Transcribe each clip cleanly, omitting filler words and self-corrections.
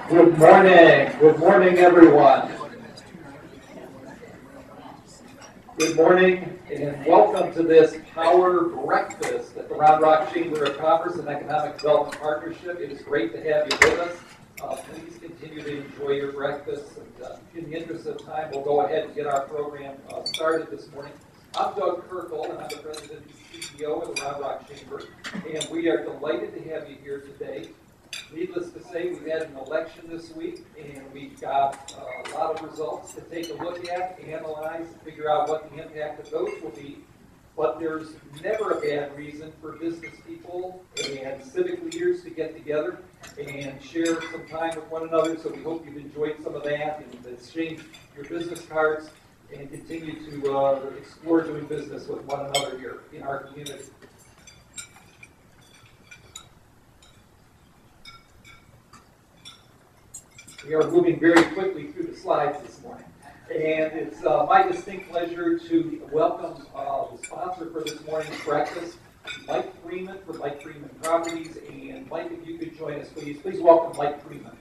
Good morning. Good morning, everyone. Good morning, and welcome to this Power Breakfast at the Round Rock Chamber of Commerce and Economic Development Partnership. It is great to have you with us. Please continue to enjoy your breakfast. And in the interest of time, we'll go ahead and get our program started this morning. I'm Doug Kirkle, and I'm the President and CEO of the Round Rock Chamber, and we are delighted to have you here today. Needless to say, we've had an election this week, and we've got a lot of results to take a look at, analyze, and figure out what the impact of those will be. But there's never a bad reason for business people and civic leaders to get together and share some time with one another. So we hope you've enjoyed some of that and exchange your business cards and continue to explore doing business with one another here in our community. We are moving very quickly through the slides this morning. And it's my distinct pleasure to welcome the sponsor for this morning's breakfast, Mike Freeman from Mike Freeman Properties. And Mike, if you could join us, please. Please welcome Mike Freeman.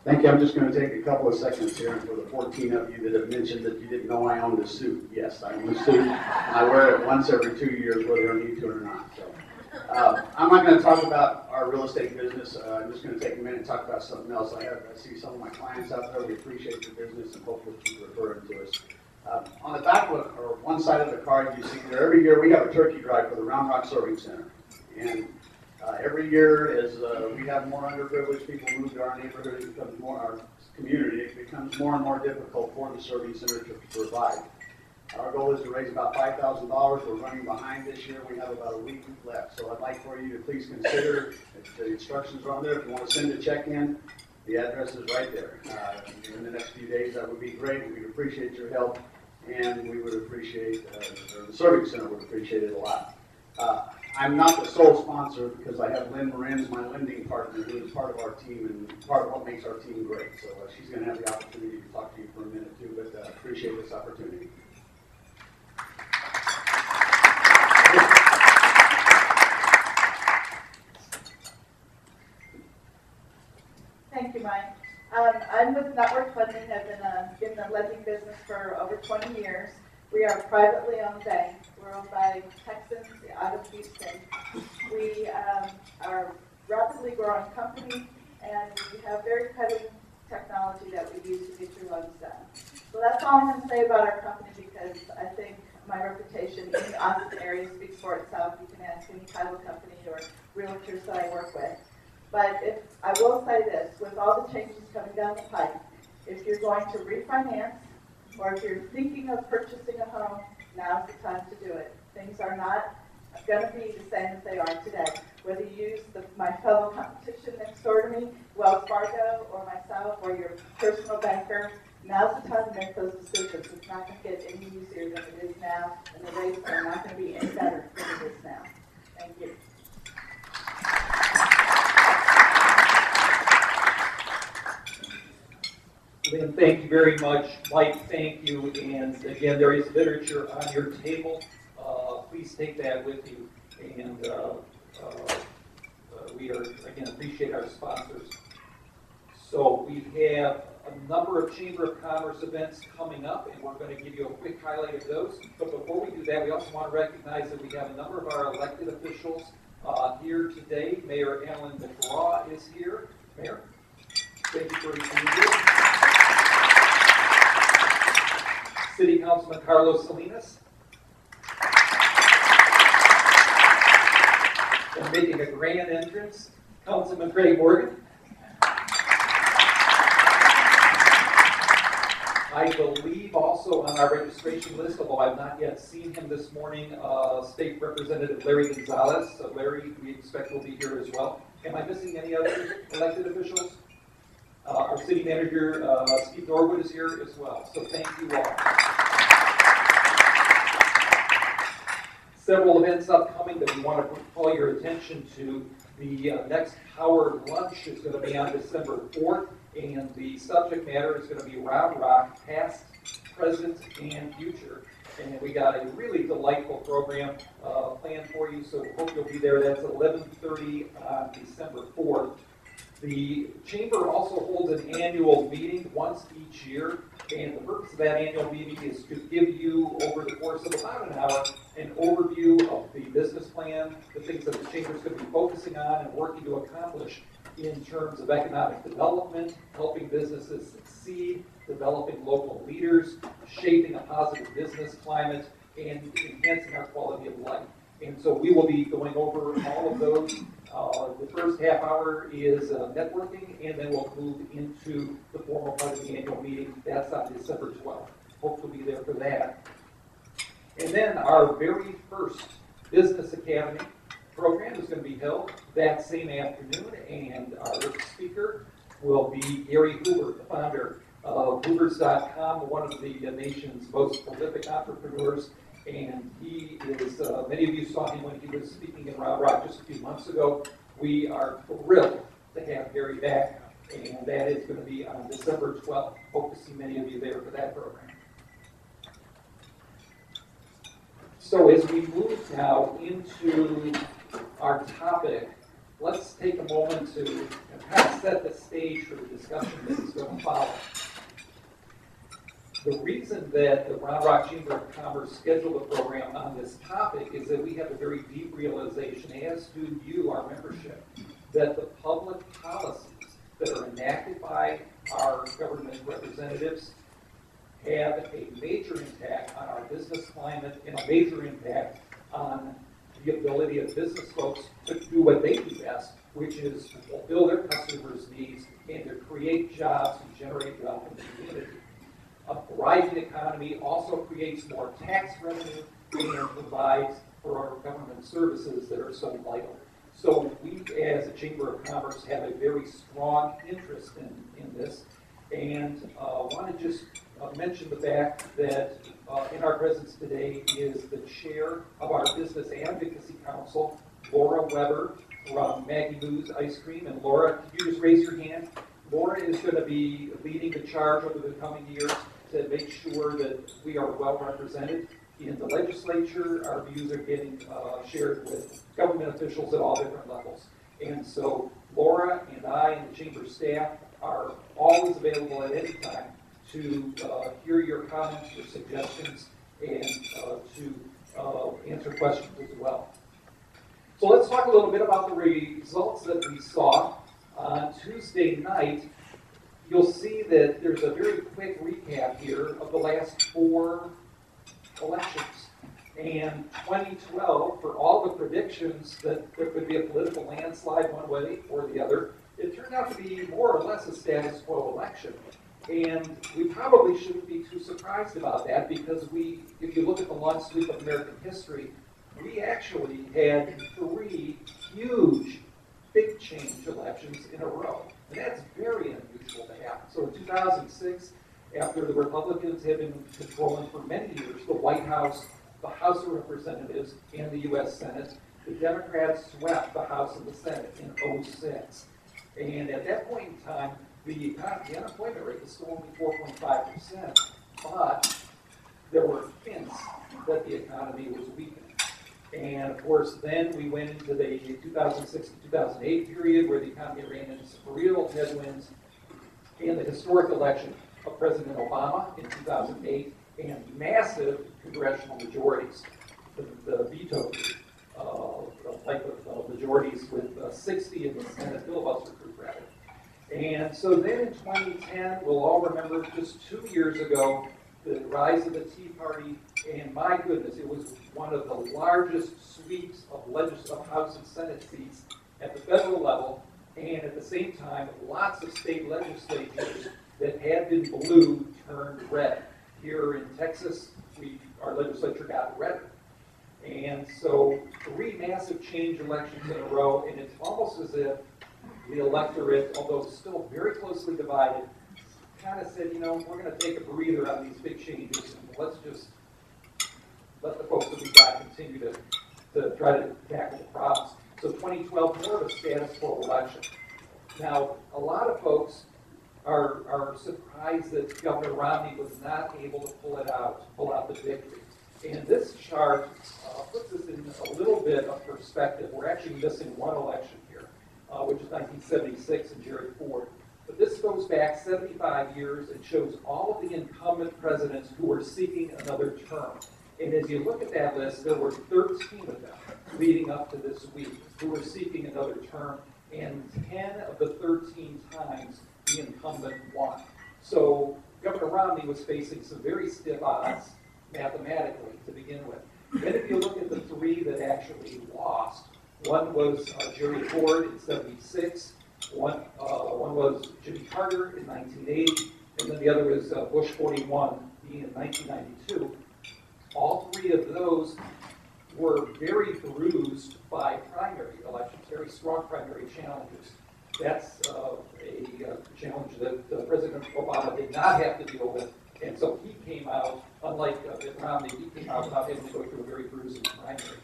Thank you. I'm just going to take a couple of seconds here for the 14 of you that have mentioned that you didn't know I owned a suit. Yes, I own a suit. I wear it once every 2 years, whether I need to or not. So, I'm not going to talk about our real estate business. I'm just going to take a minute and talk about something else. I see some of my clients out there. We appreciate your business and hope that you referring to us. On the back or one side of the card, you see there every year we have a turkey drive for the Round Rock Serving Center. And every year, as we have more underprivileged people move to our neighborhood, it becomes more our community. It becomes more and more difficult for the Serving Center to provide. Our goal is to raise about $5,000. We're running behind this year. We have about a week left. So I'd like for you to please consider, if the instructions are on there, if you want to send a check in, the address is right there. In the next few days, that would be great. We'd appreciate your help, and we would appreciate, or the Serving Center would appreciate it a lot. I'm not the sole sponsor because I have Lynn Moran, my lending partner, who is part of our team and part of what makes our team great. So she's going to have the opportunity to talk to you for a minute too, but appreciate this opportunity. Thank you, Mike. I'm with Network Funding. I've been in the lending business for over 20 years. We are a privately owned bank. We're owned by Texans out of Houston. We are a rapidly growing company, and we have very cutting technology that we use to get your loans done. So that's all I'm going to say about our company, because I think my reputation in the Austin area speaks for itself. You can ask any title company or realtors that I work with. But I will say this, with all the changes coming down the pipe, if you're going to refinance, or if you're thinking of purchasing a home, now's the time to do it. Things are not going to be the same as they are today. Whether you use my fellow competition next door to me, Wells Fargo, or myself, or your personal banker, now's the time to make those decisions. It's not going to get any easier than it is now, and the rates are not going to be any better than it is now. Thank you. Lynn, thank you very much. Mike, thank you. And again, there is literature on your table. Please take that with you. And we are, again, appreciate our sponsors. So we have a number of Chamber of Commerce events coming up, and we're going to give you a quick highlight of those. But before we do that, we also want to recognize that we have a number of our elected officials here today. Mayor Alan McGraw is here. Mayor, thank you for being here. City Councilman Carlos Salinas. And making a grand entrance, Councilman Craig Morgan. I believe also on our registration list, although I've not yet seen him this morning, State Representative Larry Gonzalez. So Larry, we expect will be here as well. Am I missing any other elected officials? Our city manager, Steve Norwood, is here as well. So thank you all. Several events upcoming that we want to call your attention to. The next Power Lunch is going to be on December 4th, and the subject matter is going to be Round Rock, Past, Present, and Future. And we got a really delightful program planned for you, so hope you'll be there. That's 11:30 on December 4th. The Chamber also holds an annual meeting once each year, and the purpose of that annual meeting is to give you, over the course of about an hour, an overview of the business plan, the things that the Chamber is going to be focusing on and working to accomplish in terms of economic development, helping businesses succeed, developing local leaders, shaping a positive business climate, and enhancing our quality of life. And so we will be going over all of those. The first half hour is networking, and then we'll move into the formal part of the annual meeting. That's on December 12th. Hope you'll be there for that. And then our very first Business Academy program is going to be held that same afternoon, and our speaker will be Gary Hoover, the founder of Hoovers.com, one of the nation's most prolific entrepreneurs. And he is, many of you saw him when he was speaking in Round Rock just a few months ago. We are thrilled to have Gary back, and that is going to be on December 12th. Hope to see many of you there for that program. So as we move now into our topic, let's take a moment to kind of set the stage for the discussion that is going to follow. The reason that the Round Rock Chamber of Commerce scheduled a program on this topic is that we have a very deep realization, as do you, our membership, that the public policies that are enacted by our government representatives have a major impact on our business climate and a major impact on the ability of business folks to do what they do best, which is to fulfill their customers' needs and to create jobs and generate wealth in the community. A thriving economy also creates more tax revenue and provides for our government services that are so vital. So we, as a Chamber of Commerce, have a very strong interest in this, and want to just mention the fact that in our presence today is the chair of our Business Advocacy Council, Laura Weber from Maggie Moo's Ice Cream. And Laura, could you just raise your hand? Laura is going to be leading the charge over the coming years to make sure that we are well represented in the legislature. Our views are getting shared with government officials at all different levels. And so Laura and I and the Chamber staff are always available at any time to hear your comments, your suggestions, and to answer questions as well. So let's talk a little bit about the results that we saw on Tuesday night. You'll see that there's a very quick recap here of the last 4 elections. And 2012, for all the predictions that there could be a political landslide one way or the other, it turned out to be more or less a status quo election. And we probably shouldn't be too surprised about that, because if you look at the long sweep of American history, we actually had 3 huge big change elections in a row. And that's very unusual to happen. So in 2006, after the Republicans had been controlling for many years the White House, the House of Representatives, and the U.S. Senate, the Democrats swept the House and the Senate in 2006. And at that point in time, the unemployment rate was still only 4.5%, but there were hints that the economy was weakening. And of course, then we went into the 2006 to 2008 period where the economy ran into some real headwinds, and the historic election of President Obama in 2008, and massive congressional majorities, the veto type of majorities with 60 in the Senate filibuster group, rather. And so then in 2010, we'll all remember just 2 years ago, the rise of the Tea Party, and my goodness, it was one of the largest sweeps of House and Senate seats at the federal level, and at the same time, lots of state legislatures that had been blue turned red. Here in Texas, our legislature got red. And so 3 massive change elections in a row, and it's almost as if the electorate, although still very closely divided, kind of said, we're going to take a breather on these big changes, and let's just let the folks that we got continue to try to tackle the problems. So 2012, more of a status quo election. Now, a lot of folks are surprised that Governor Romney was not able to pull out the victory. And this chart puts us in a little bit of perspective. We're actually missing one election here, which is 1976 and Jerry Ford. But this goes back 75 years and shows all of the incumbent presidents who were seeking another term. And as you look at that list, there were 13 of them leading up to this week who were seeking another term, and 10 of the 13 times the incumbent won. So Governor Romney was facing some very stiff odds mathematically to begin with. Then if you look at the three that actually lost, one was Jerry Ford in 76, one was Jimmy Carter in 1980, and then the other was Bush 41 in 1992. All three of those were very bruised by primary elections, very strong primary challenges. That's a challenge that President Obama did not have to deal with, and so he came out, unlike Mitt Romney, he came out without having to go through a very bruising primary.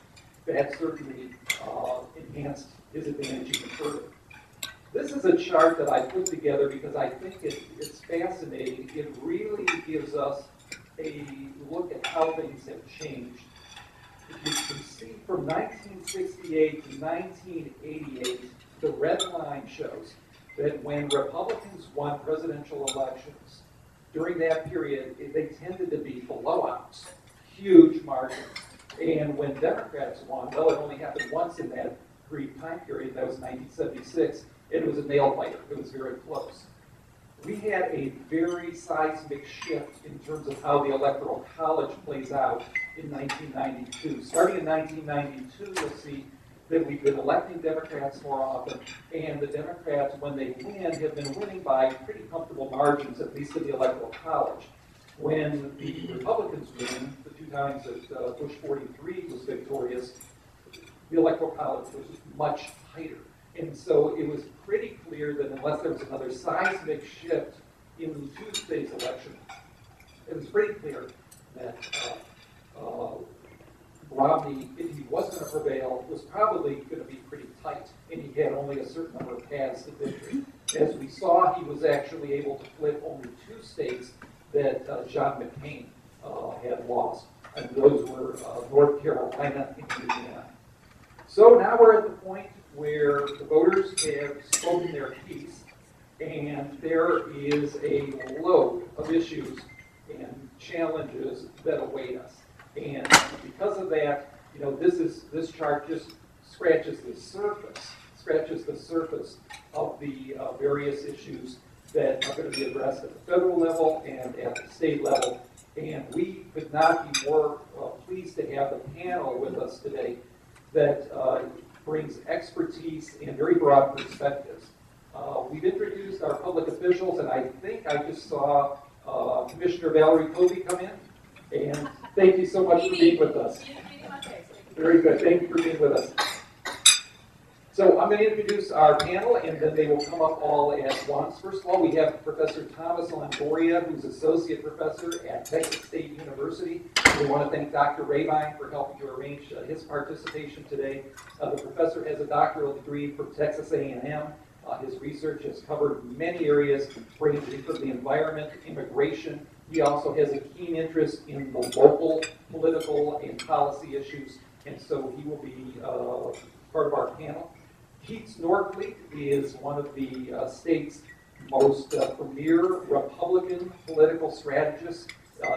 That certainly enhanced his advantage even further. This is a chart that I put together because I think it's fascinating. It really gives us a look at how things have changed. You can see from 1968 to 1988, the red line shows that when Republicans won presidential elections, during that period, they tended to be blowouts, huge margins. And when Democrats won, well, it only happened once in that brief time period, that was 1976, and it was a nail biter. It was very close. We had a very seismic shift in terms of how the Electoral College plays out in 1992. Starting in 1992, you'll see that we've been electing Democrats more often, and the Democrats, when they win, have been winning by pretty comfortable margins, at least in the Electoral College. When the Republicans win, the two times that Bush 43 was victorious, the Electoral College was much tighter. And so it was pretty clear that unless there was another seismic shift in Tuesday's election, it was pretty clear that Romney, if he was going to prevail, was probably going to be pretty tight, and he had only a certain number of paths to victory. As we saw, he was actually able to flip only two states that John McCain had lost, and those were North Carolina and Indiana. So now we're at the point where the voters have spoken their piece, and there is a load of issues and challenges that await us. And because of that, you know, this chart just scratches the surface of the various issues that are going to be addressed at the federal level and at the state level. And we could not be more pleased to have the panel with us today that brings expertise and very broad perspectives. We've introduced our public officials, and I think I just saw Commissioner Valerie Kobe come in. And thank you so much for being with us. Very good. Thank you for being with us. So I'm going to introduce our panel, and then they will come up all at once. First of all, we have Professor Thomas Longoria, who's Associate Professor at Texas State University. We want to thank Dr. Rabine for helping to arrange his participation today. The professor has a doctoral degree from Texas A&M. His research has covered many areas, ranging from the environment to immigration. He also has a keen interest in the local political and policy issues, and so he will be part of our panel. Keats Norfleet is one of the state's most premier Republican political strategists.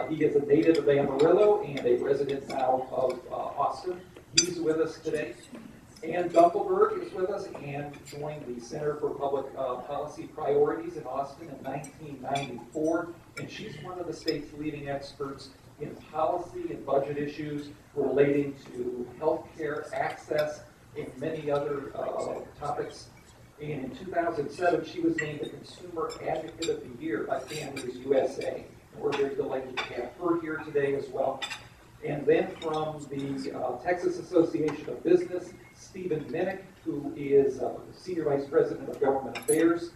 He is a native of Amarillo and a resident now of Austin. He's with us today. Ann Dunkelberg is with us. Ann joined the Center for Public Policy Priorities in Austin in 1994, and she's one of the state's leading experts in policy and budget issues relating to healthcare access and many other topics. And in 2007, she was named the Consumer Advocate of the Year by Families USA. And we're very delighted to have her here today as well. And then from the Texas Association of Business, Stephen Minnick, who is Senior Vice President of Government Affairs.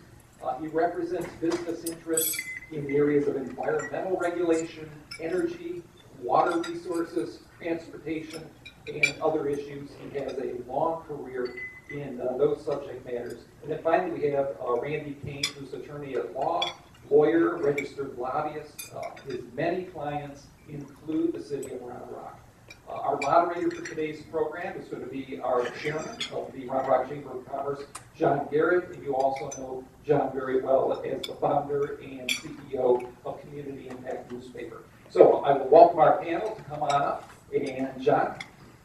He represents business interests in the areas of environmental regulation, energy, water resources, transportation, and other issues. He has a long career in those subject matters. And then finally we have Randy Kane, who's attorney at law, lawyer, registered lobbyist. His many clients include the city of Round Rock. Our moderator for today's program is going to be our chairman of the Round Rock Chamber of Commerce, John Garrett, and you also know John very well as the founder and CEO of Community Impact Newspaper. So I will welcome our panel to come on up, and John,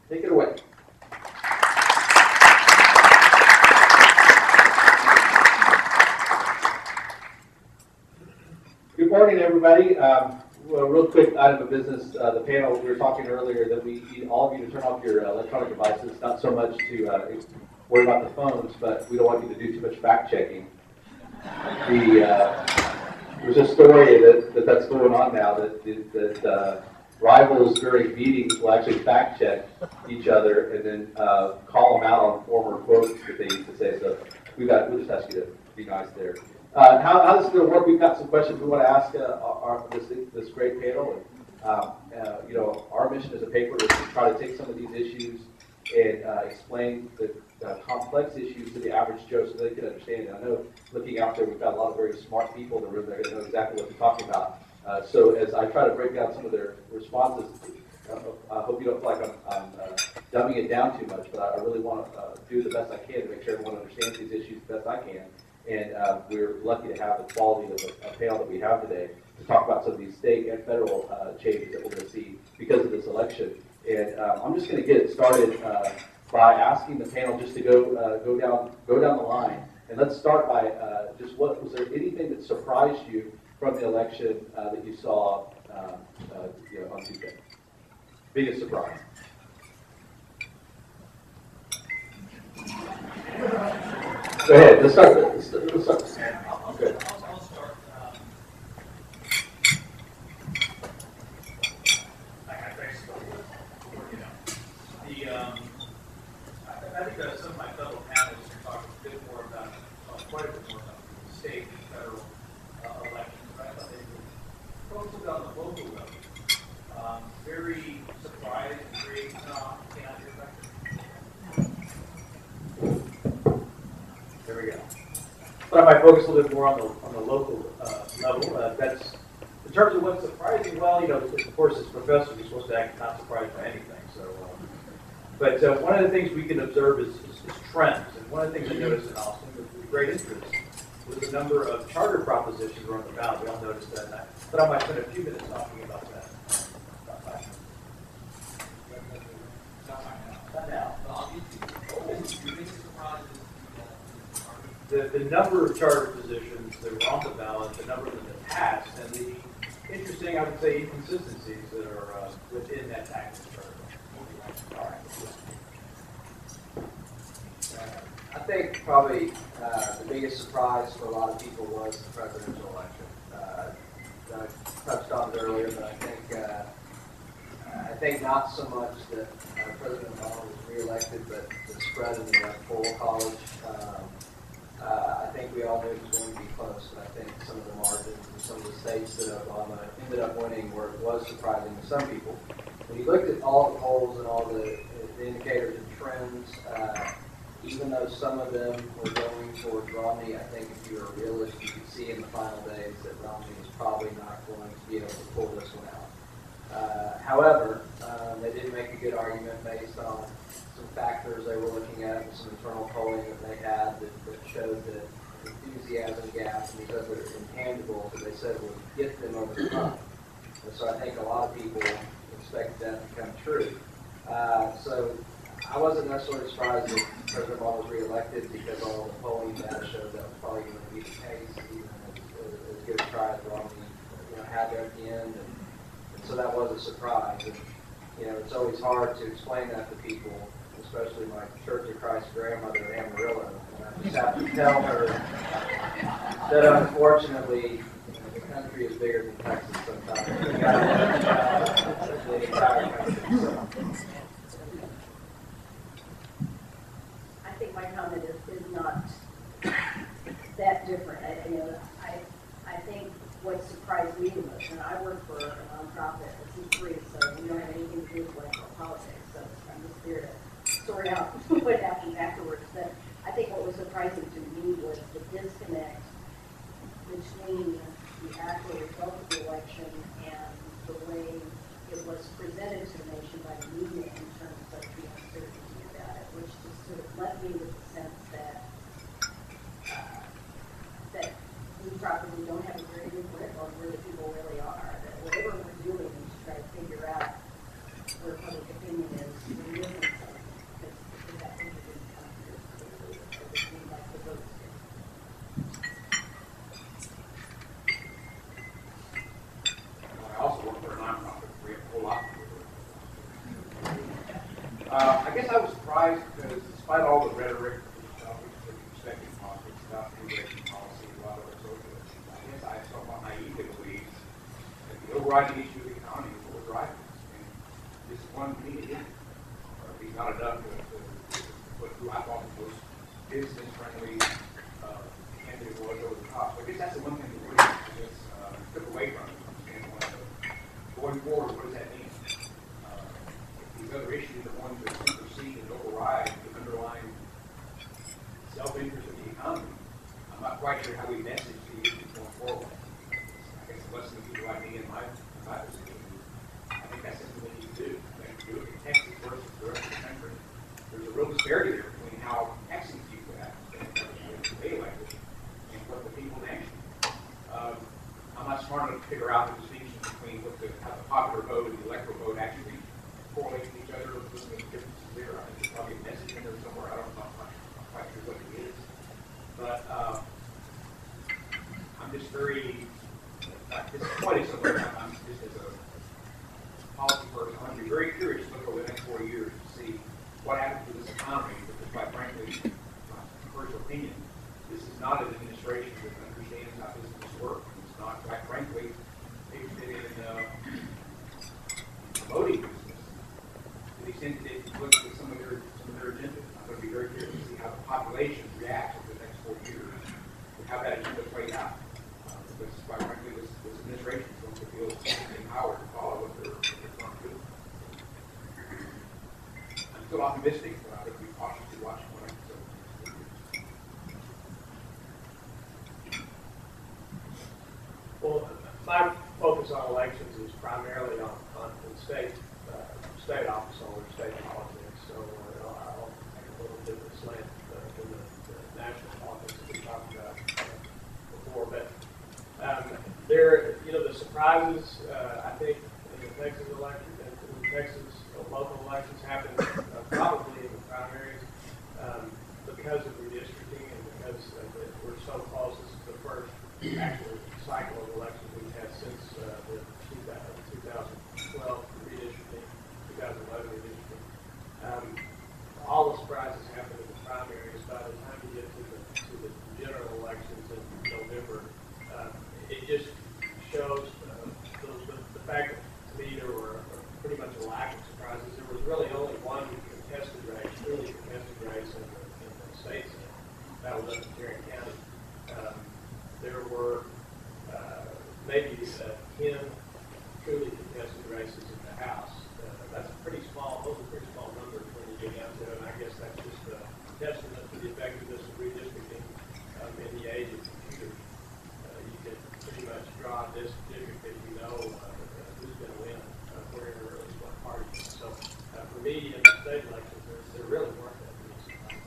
take it away. Good morning, everybody. Well, real quick item of business. The panel, we were talking earlier that we need all of you to turn off your electronic devices, not so much to worry about the phones, but we don't want you to do too much fact checking. There's a story that's going on now that rivals during meetings will actually fact check each other and then call them out on former quotes that they used to say. So we'll just ask you to be nice there. How this is going to work? We've got some questions we want to ask this great panel. And, our mission as a paper is to try to take some of these issues and explain the complex issues to the average Joe so they can understand it. I know looking out there, we've got a lot of very smart people in the room that are going to know exactly what they're talking about. So as I try to break down some of their responses, I hope you don't feel like I'm dumbing it down too much, but I really want to do the best I can to make sure everyone understands these issues the best I can. And we're lucky to have the quality of a panel that we have today to talk about some of these state and federal changes that we're going to see because of this election. And I'm just going to get it started by asking the panel just to go down the line. And let's start by just was there anything that surprised you from the election that you saw on Tuesday? Biggest surprise. Go ahead. Let's start. Okay. I'll start. I think some of my fellow panelists are talking a bit more about, quite a bit more about the state and federal elections. But I thought they were focused on the local level. Very surprised and very There we go. But I might focus a little bit more on the local level. That's in terms of what's surprising. Well, of course, as professors, you're supposed to act not surprised by anything. So, but one of the things we can observe is trends. And one of the things I noticed in Austin with great interest was the number of charter propositions around the ballot. We all noticed that. But I might spend a few minutes talking about that. Not now. The number of charter positions that were on the ballot, the number of them that passed, and the interesting, I would say, inconsistencies that are within that package charter. All right. I think probably the biggest surprise for a lot of people was the presidential election. I touched on it earlier, but I think not so much that President Obama was reelected, but the spread in the Electoral College. I think we all knew it was going to be close, but I think some of the margins and some of the states that Obama ended up winning was surprising to some people. When you looked at all the polls and all the indicators and trends, even though some of them were going towards Romney, I think if you were a realist, you could see in the final days that Romney was probably not going to be able to pull this one out. However, they did make a good argument based on some factors they were looking at and some internal polling that they had that showed that enthusiasm gap and these other intangibles that they said would get them over the hump. And so I think a lot of people expect that to come true. So I wasn't necessarily surprised that President Obama was reelected because all the polling data showed that was probably going to be the case, even as good a try as Romney had there at the end. And so that was a surprise. And, it's always hard to explain that to people, especially my Church of Christ grandmother, Amarillo. And I just have to tell her that unfortunately, the country is bigger than Texas sometimes. You gotta the entire country. So. I think my comment is not that different. I think what surprised me the most, and I work for a nonprofit, a C3, so we don't have anything to do with electoral politics, so I'm just here to sort out what happened afterwards. But I think what was surprising to me was the disconnect between the actual result of the election and the way was presented to the nation by the media in terms of the uncertainty about it, which just sort of left me with the sense that that we probably don't have a very good grip on where the people really are. That whatever we're doing is to try to figure out where public opinion is when we're doing something. Because that thing didn't come through clearly, as it seemed like the votes did. I also work for a nonprofit. We have a whole lot. I guess I was surprised because despite all the rhetoric, perspective politics, about immigration policy, a lot of other social issues, I guess I somewhat naively believe that the overriding issue of the economy is what we're driving. And this is one thing it didn't, or at least not enough to put who I thought was most business-friendly candidate was over the top. So I guess that's the one thing that really, I guess, took away from it from the standpoint of going forward, what does that mean? If these other issues are going to supersede and override the underlying self-interest of the economy, I'm not quite sure how we message the issues going forward. I guess the lesson of people like me in my position, I think that's something we need to do. If you look at Texas versus the rest of the country, there's a real disparity there between how Texans view that and they elected and what the people in action. I'm not smart enough to figure out the distinction between how the popular vote and the electoral vote actually correlate to each other. There's any differences there. I think there's probably a message in there somewhere. I don't know. I'm not quite sure what it is. But I'm just very disappointed somewhere. I'm just as a policy person, I'm going to be very curious to look over the next 4 years to see what happens to this economy. Because quite frankly, my personal opinion, this is not an administration that understands how business works. It's not, quite frankly, interested in promoting business to the extent that it looks at some of their agendas. I'm going to be very curious to see how the population reacts over the next 4 years and how that agenda plays out. Because quite frankly, this administration is going to feel empowered to follow what they're trying to do. I'm still optimistic, but I'm going to be cautiously watching what I can say. Well, my focus on elections is primarily on state office holders, state politics. So I'll take a little different slant than the national politics that we talked about before. But the surprises, I think, in the Texas election, in the Texas local elections happen probably in the primaries because of redistricting and because we're so close. This is the first actual cycle of elections we've had since the 2012 redistricting, 2011 redistricting. All the surprises happen in the primaries. By the time you get to the general elections in November, it just shows the fact that to me there were pretty much a lack of surprises. There was really only one truly contested race in the state Senate. That was up in Tarrant County. There were maybe 10 truly contested races in the House. Those are pretty small numbers when you get down to it, and I guess that's just a testament to the effectiveness of redistricting in the age of computers. You can pretty much draw this district if you know who's going to win, wherever at least what party. So for me, in the state elections, there really weren't that many surprises.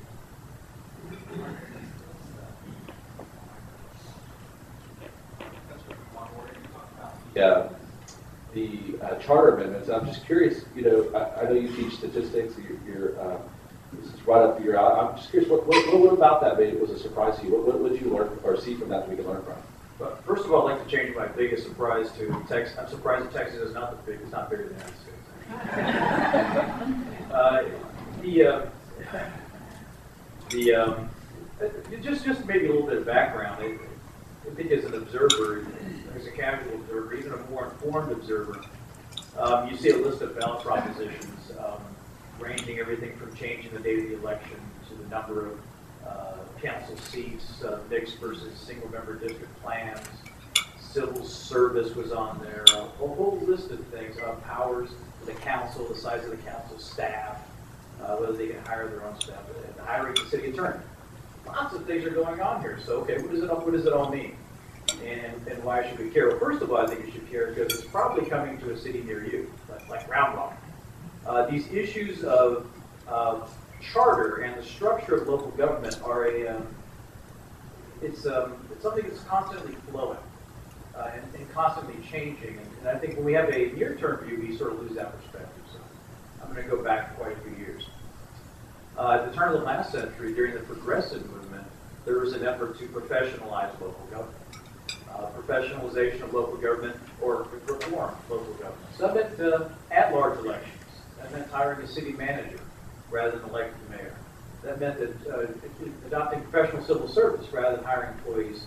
Yeah, the charter amendments. I'm just curious. I know you teach statistics. This is right up your alley. I'm just curious. What about that was a surprise to you? What did you learn or see from that that we can learn from? But first of all, I'd like to change my biggest surprise to Texas. I'm surprised that Texas is not it's not bigger than the United States. Just maybe a little bit of background. I think as an observer, as a casual observer, even a more informed observer, you see a list of ballot propositions ranging everything from changing the date of the election to the number of council seats, mixed versus single-member district plans. Civil service was on there. A whole list of things, powers for the council, the size of the council staff, whether they can hire their own staff, and hiring the city attorney. Lots of things are going on here. So, okay, what does it all mean? And why should we care? Well, first of all, I think you should care because it's probably coming to a city near you, like Round Rock. These issues of charter and the structure of local government are it's something that's constantly flowing and constantly changing. And I think when we have a near-term view, we sort of lose that perspective. So I'm going to go back quite a few years. At the turn of the last century, during the progressive movement, there was an effort to professionalize local government. Professionalization of local government or reform local government. So that meant at-large elections. That meant hiring a city manager rather than electing the mayor. That meant that adopting professional civil service rather than hiring employees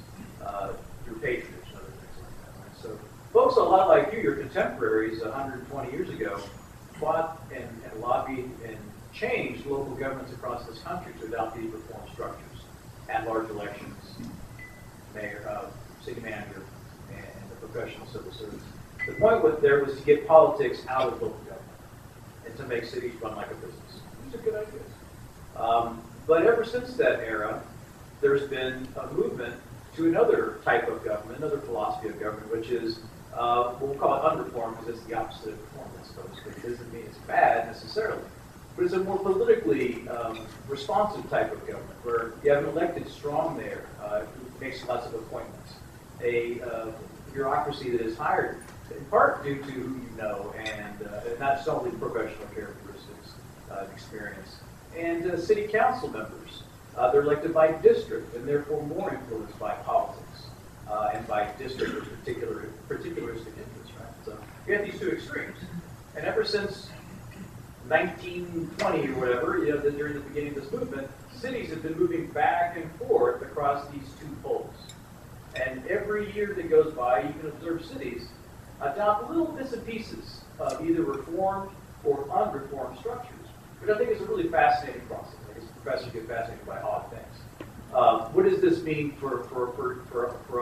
through patronage and other things like that. Right? So folks a lot like you, your contemporaries 120 years ago, fought and lobbied and changed local governments across this country to adopt these reform structures. At-large elections, mayor, city manager, and the professional civil service. The point there was to get politics out of local government and to make cities run like a business. These are good ideas. But ever since that era, there's been a movement to another type of government, another philosophy of government, which is, we'll call it unreformed because it's the opposite of reform, I suppose. But it doesn't mean it's bad necessarily. But it's a more politically responsive type of government where you have an elected strong mayor who makes lots of appointments. A bureaucracy that is hired in part due to who you know and not solely professional characteristics, experience. And city council members, they're elected by district and therefore more influenced by politics and by district or particularistic interests, right? So you have these two extremes. And ever since 1920 or whatever, during the beginning of this movement, cities have been moving back and forth across these two poles. And every year that goes by, you can observe cities adopt little bits and pieces of either reformed or unreformed structures, which I think is a really fascinating process. I guess professors get fascinated by odd things. What does this mean for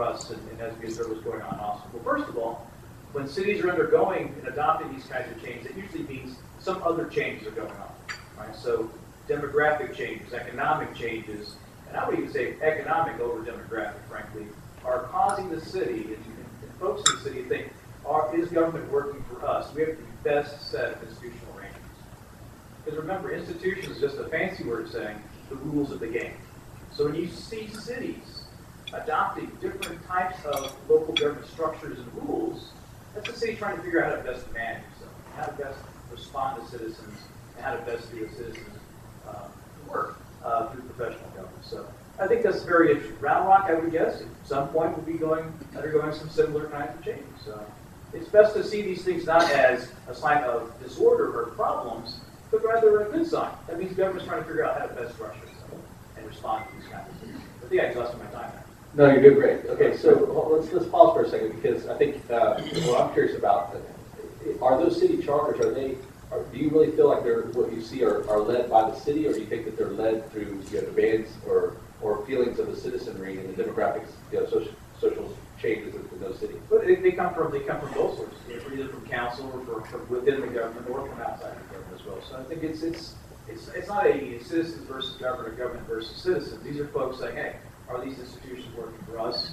us and as we observe what's going on in Austin? Well, first of all, when cities are undergoing and adopting these kinds of changes, it usually means some other changes are going on, right? So demographic changes, economic changes, and I would even say economic over demographic, frankly, are causing the city and folks in the city to think, is government working for us? We have the best set of institutional arrangements. Because remember, institutions is just a fancy word saying the rules of the game. So when you see cities adopting different types of local government structures and rules, that's the city trying to figure out how to best manage them, how to best respond to citizens, and how to best do the citizens' work through professional government. So I think that's very interesting. Round Rock, I would guess, at some point will be undergoing some similar kinds of changes. So it's best to see these things not as a sign of disorder or problems, but rather a good sign. That means government's trying to figure out how to best structure itself and respond to these kinds of things. I think I exhausted my time now. No, you're doing great. Okay, so let's pause for a second because I think what I'm curious about, are those city charters, do you really feel like what you see are led by the city, or do you think that they're led through demands or feelings of the citizenry and the demographics, social changes in those cities? But they come from both sources, either from council or from within the government or from outside the government as well. So I think it's not a citizens versus government or government versus citizens. These are folks saying, hey, are these institutions working for us?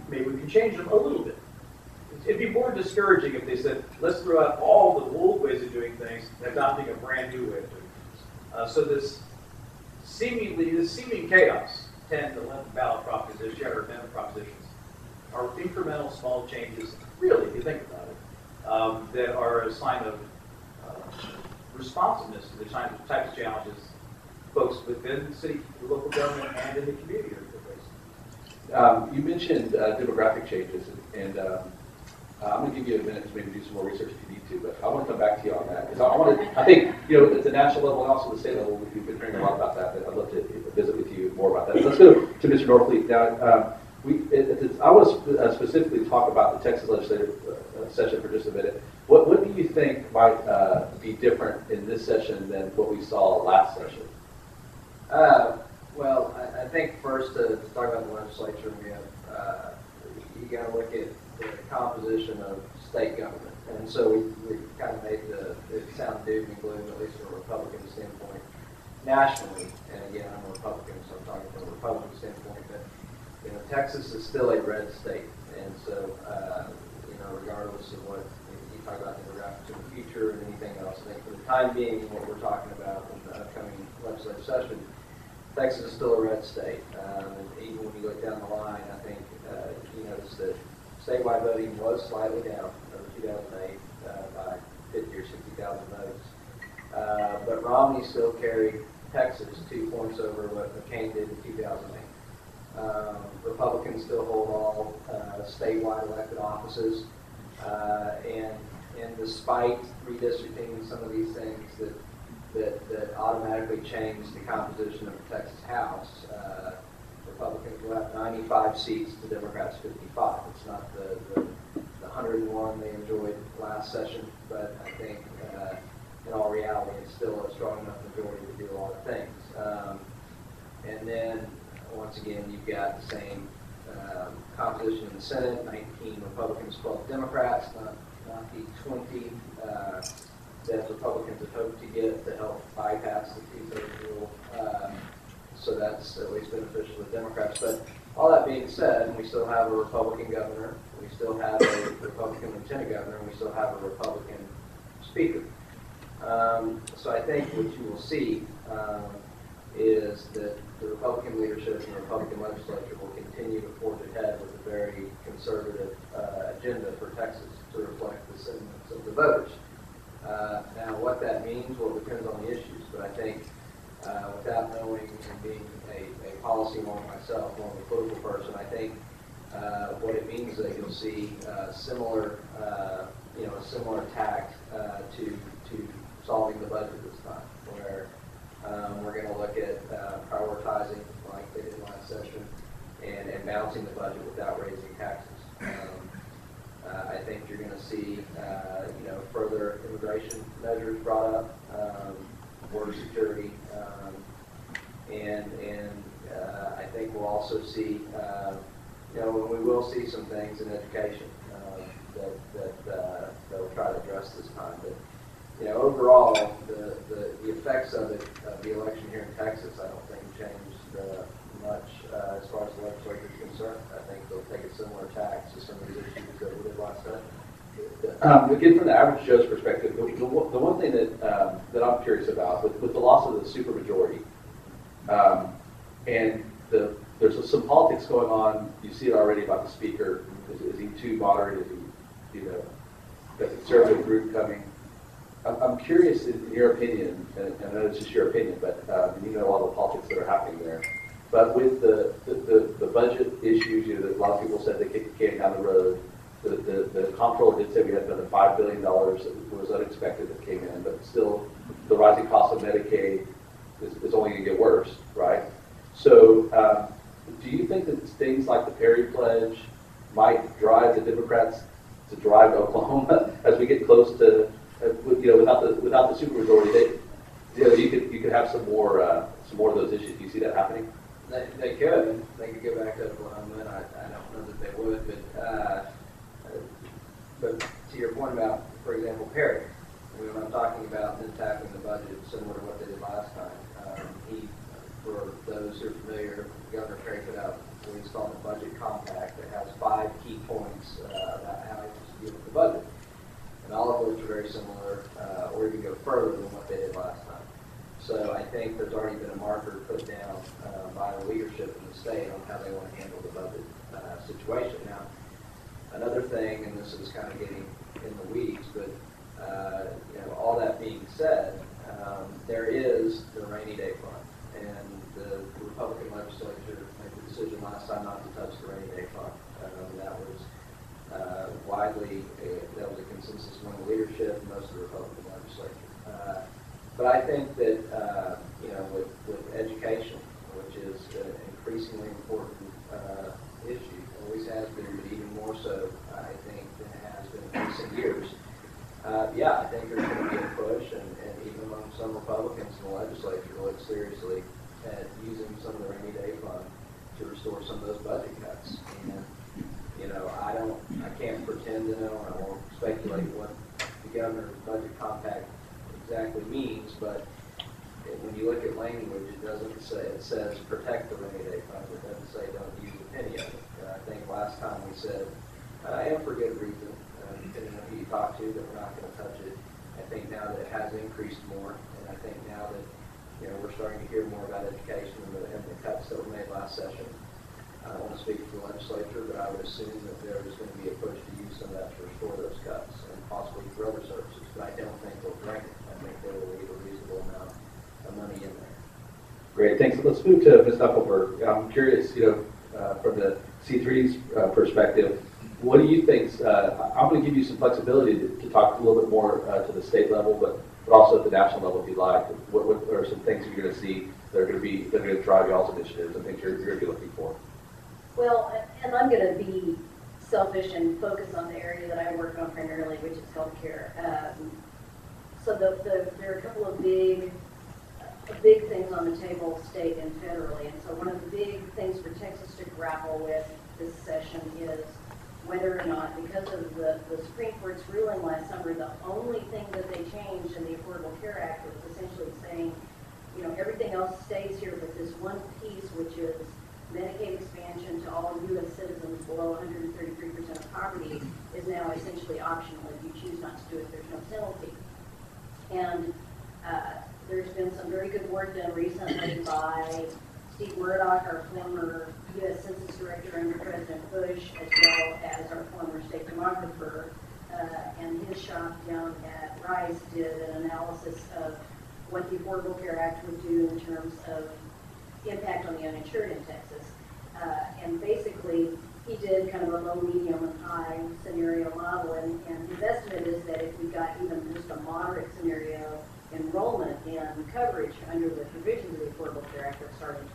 Maybe we can change them a little bit. It'd be more discouraging if they said, let's throw out all the old ways of doing things and adopting a brand new way of doing things. So this seeming chaos, 10 to 11 ballot propositions or amendment propositions, are incremental small changes, really, if you think about it, that are a sign of responsiveness to the types of challenges folks within the city, the local government, and in the community are facing. You mentioned demographic changes, and I'm going to give you a minute to maybe do some more research if you need to, but I want to come back to you on that because I think at the national level and also the state level, we've been hearing a lot about that. But I'd love to visit with you more about that. Let's go to Mr. Norfleet now. I want to specifically talk about the Texas legislative session for just a minute. What do you think might be different in this session than what we saw last session? Well, I think first to talk about the legislature, we have you got to look at the composition of state government, and so we kind of made it sound doom and gloom, at least from a Republican standpoint, nationally. And again, I'm a Republican, so I'm talking from a Republican standpoint. But Texas is still a red state, and so, regardless of what you talk about demographics in the future and anything else, I think for the time being, what we're talking about in the upcoming legislative session, Texas is still a red state. And even when you look down the line, I think you notice that statewide voting was slightly down over 2008 by 50 or 60,000 votes. But Romney still carried Texas 2 points over what McCain did in 2008. Republicans still hold all statewide elected offices, and despite redistricting some of these things that automatically change the composition of the Texas House, Republicans will have 95 seats to Democrats 55. It's not the 101 they enjoyed last session, but I think in all reality it's still a strong enough majority to do a lot of things. And then once again, you've got the same composition in the Senate, 19 Republicans, 12 Democrats, not the 20 that Republicans had hoped to get to help bypass the two-thirds rule. So that's at least beneficial to Democrats. But all that being said, we still have a Republican governor, we still have a Republican lieutenant governor, and we still have a Republican speaker. So I think what you will see is that the Republican leadership and the Republican legislature will continue to forge ahead with a very conservative agenda for Texas to reflect the sentiments of the voters. Now, what that means, well, it depends on the issues, but I think without knowing and being a policy wonk myself, more of a political person, I think what it means is that you'll see a similar tact to solving the budget this time, where we're going to look at prioritizing, like they did last session, and balancing the budget without raising taxes. I think you're going to see, further immigration measures brought up, border security, and I think we'll also see, we will see some things in education that will try to address this time. But overall, the effects of the election here in Texas, I don't think changed much as far as the legislature is concerned. I think they'll take a similar tack to some of these issues that we did last time. Again, from the average Joe's perspective, the one thing that I'm curious about with the loss of the supermajority, and there's some politics going on. You see it already about the speaker. Is he too moderate? Is he, the conservative group coming? I'm curious in your opinion, and I know it's just your opinion, but you know all the politics that are happening there. But with the budget issues, that a lot of people said they kicked the can down the road. The comptroller did say we had another $5 billion that was unexpected that came in, but still the rising cost of Medicaid is only going to get worse, right? So do you think that things like the Perry Pledge might drive the Democrats to drive Oklahoma as we get close to, without the supermajority, you could have some more of those issues. Do you see that happening? They could. They could go back to Oklahoma, and I don't know that they would. But to your point about, for example, Perry, when I'm talking about them tackling the budget similar to what they did last time, for those who are familiar, Governor Perry put out what he's called the Budget Compact that has 5 key points about how he deal with the budget. And all of which are very similar, or even go further than what they did last time. So I think there's already been a marker put down by the leadership in the state on how they want to handle the budget situation. Now, another thing, and this is kind of getting in the weeds, but all that being said, there is the rainy day fund, and the Republican legislature made the decision last time not to touch the rainy day fund. That was that was a consensus among the leadership and most of the Republican legislature. But I think that with education, which is an increasingly important issue, always has been, but even more so, I think, than it has been in recent years. I think there's going to be a push, and even among some Republicans in the legislature, to look seriously at using some of the rainy day fund to restore some of those budget cuts. And I can't pretend to know, and I won't speculate what the governor's budget compact exactly means, but when you look at language, it doesn't say, it says protect the rainy day fund. It doesn't say don't use a penny of it. last time we said, and for good reason, depending on who you talk to, that we're not going to touch it. I think now that it has increased more, and I think now that, you know, we're starting to hear more about education and the cuts that were made last session. I don't want to speak for the legislature, but I would assume that there is going to be a push to use some of that to restore those cuts and possibly for other services. But I don't think they'll bring it. I think they will leave a reasonable amount of money in there. Great, thanks. Let's move to Ms. Knuckleberg. I'm curious, from the C3's perspective, what do you think? I'm going to give you some flexibility to talk a little bit more to the state level, but also at the national level if you'd like. What are some things you're going to see that are going to drive y'all's initiatives and things you're going to be looking for? Well, and I'm going to be selfish and focus on the area that I work on primarily, which is healthcare. So there are a couple of big things on the table, state and federally. And so one of the big things for Texas to grapple with this session is whether or not, because of the Supreme Court's ruling last summer, the only thing that they changed in the Affordable Care Act was essentially saying, you know, everything else stays here, but this one piece, which is Medicaid expansion to all U.S. citizens below 133% of poverty, is now essentially optional. If you choose not to do it, there's no penalty. And there's been some very good work done recently by Steve Murdoch, our former U.S. Census Director under President Bush, as well as our former state demographer, and his shop down at Rice did an analysis of what the Affordable Care Act would do in terms of impact on the uninsured in Texas. And basically, he did kind of a low, medium, and high scenario model, and his estimate is that if we got even just a moderate scenario enrollment in coverage under the provisions of the Affordable Care Act that started in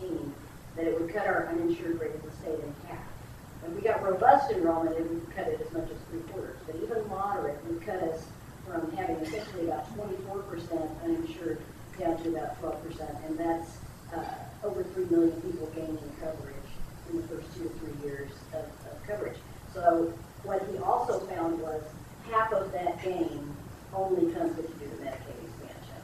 2014, that it would cut our uninsured rate of the state in half. If we got robust enrollment, it would cut it as much as 3/4. But even moderate would cut us from having essentially about 24% uninsured down to about 12%, and that's over 3 million people gaining coverage in the first 2 to 3 years of coverage. So what he also found was half of that gain only comes if you do the Medicaid expansion.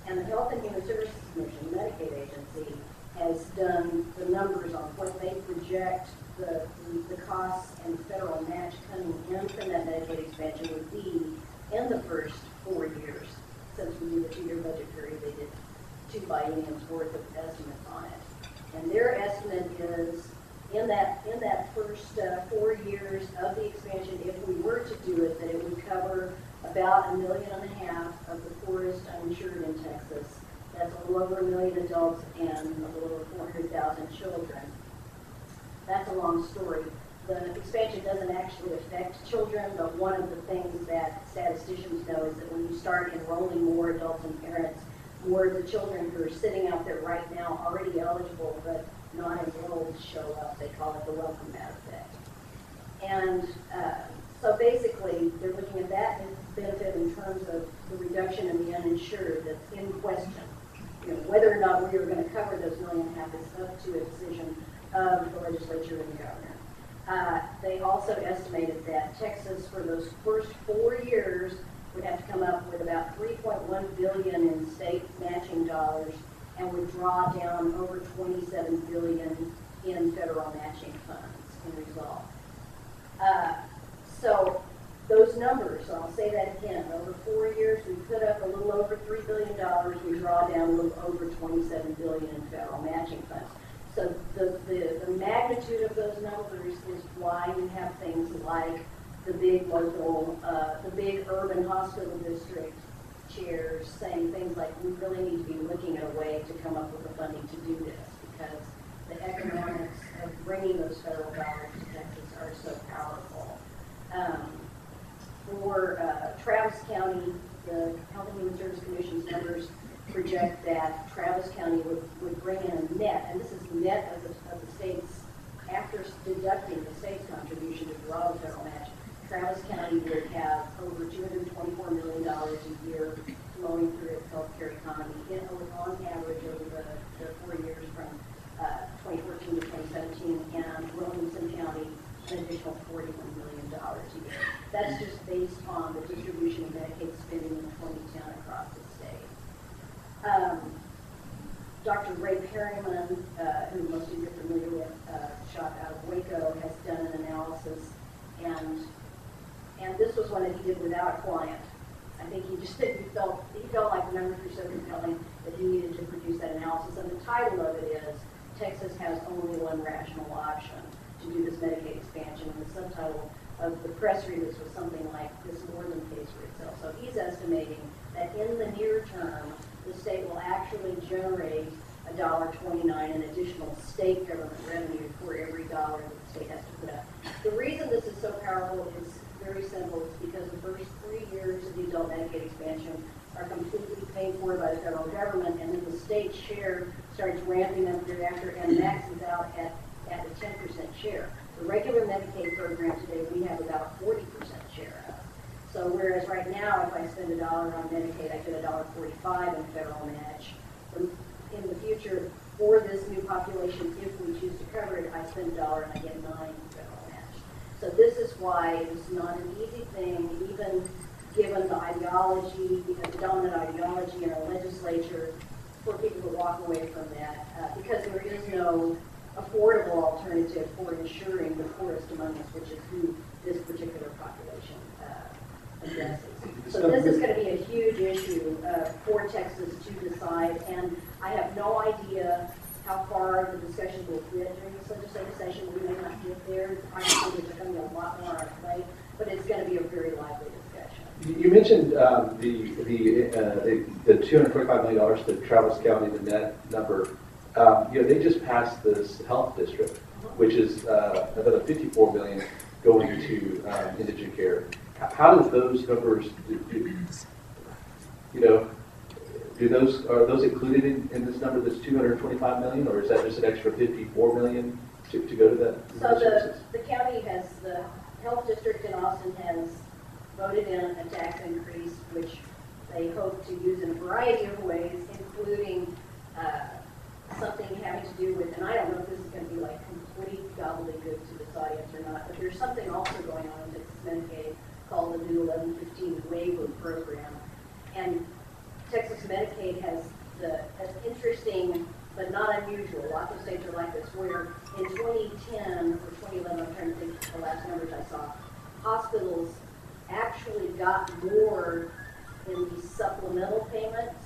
And the Health and Human Services Commission, the Medicaid agency, has done the numbers on what they project the costs and federal match coming in from that Medicaid expansion would be in the first 4 years. Since we do the 2-year budget period, they did 2 bienniums worth of estimates on it. And their estimate is in that first 4 years of the expansion, if we were to do it, that it would cover about 1.5 million of the poorest uninsured in Texas. That's a little over 1 million adults and a little over 400,000 children. That's a long story. The expansion doesn't actually affect children, but one of the things that statisticians know is that when you start enrolling more adults and parents, more of the children who are sitting out there right now already eligible but not enrolled show up. They call it the welcome mat effect. And so basically, they're looking at that benefit in terms of the reduction in the uninsured that's in question. You know, whether or not we are going to cover those 1.5 million is up to a decision of the legislature and the governor. They also estimated that Texas, for those first 4 years, would have to come up with about $3.1 billion in state matching dollars and would draw down over $27 billion in federal matching funds in result. So those numbers, I'll say that again, over 4 years, we put up a little over $3 billion, we draw down a little over $27 billion in federal matching funds. So the magnitude of those numbers is why you have things like the big local, the big urban hospital district chairs saying things like, we really need to be looking at a way to come up with the funding to do this, because the economics of bringing those federal dollars to Texas are so powerful. For Travis County, the Health and Human Services Commission's numbers project that Travis County would bring in a net, and this is net of the state's, after deducting the state's contribution to draw the federal match, Travis County would have over $224 million a year flowing through its healthcare economy on average over the 4 years from 2014 to 2017, and Williamson County an additional $41 million a year. That's just based on the distribution of Medicaid spending in 2010 across the state. Dr. Ray Perryman, who most of you are familiar with, shot out of Waco, has done an analysis, and this was one that he did without a client. I think he felt like the numbers were so compelling that he needed to produce that analysis. And the title of it is, Texas has only one rational option to do this Medicaid expansion. And the subtitle of the press release was something like, this more than pays for itself. So he's estimating that in the near term, the state will actually generate $1.29 in additional state government revenue for every dollar that the state has to put up. The reason this is so powerful is very simple. It's because the first 3 years of the adult Medicaid expansion are completely paid for by the federal government, and then the state share starts ramping up thereafter and maxes out at a 10% share. The regular Medicaid program today, we have about a 40% share of. So whereas right now, if I spend $1 on Medicaid, I get $1.45 in federal match. In the future, for this new population, if we choose to cover it, I spend $1 and I get $9 in federal match. So this is why it's not an easy thing, even given the ideology, the dominant ideology in our legislature, for people to walk away from that, because there is no affordable alternative for ensuring the poorest among us, which is who this particular population addresses. So this is going to be a huge issue for Texas to decide, and I have no idea how far the discussions will get during this legislative session. We may not get there. Obviously, there's going to be a lot more on our plate, but it's going to be a very lively discussion. You mentioned the $225 million to Travis County, the net number. They just passed this health district, which is another $54 million going to indigent care. How do those numbers, are those included in this number that's $225 million, or is that just an extra $54 million to go to that? So the county has, the health district in Austin has voted in a tax increase, which they hope to use in a variety of ways, including something having to do with, and I don't know if this is going to be like complete gobbledygook to this audience or not, but there's something also going on in Texas Medicaid called the new 1115 waiver program. And Texas Medicaid has an interesting but not unusual, lots of states are like this, where in 2010 or 2011, I'm trying to think of the last numbers I saw, hospitals actually got more in these supplemental payments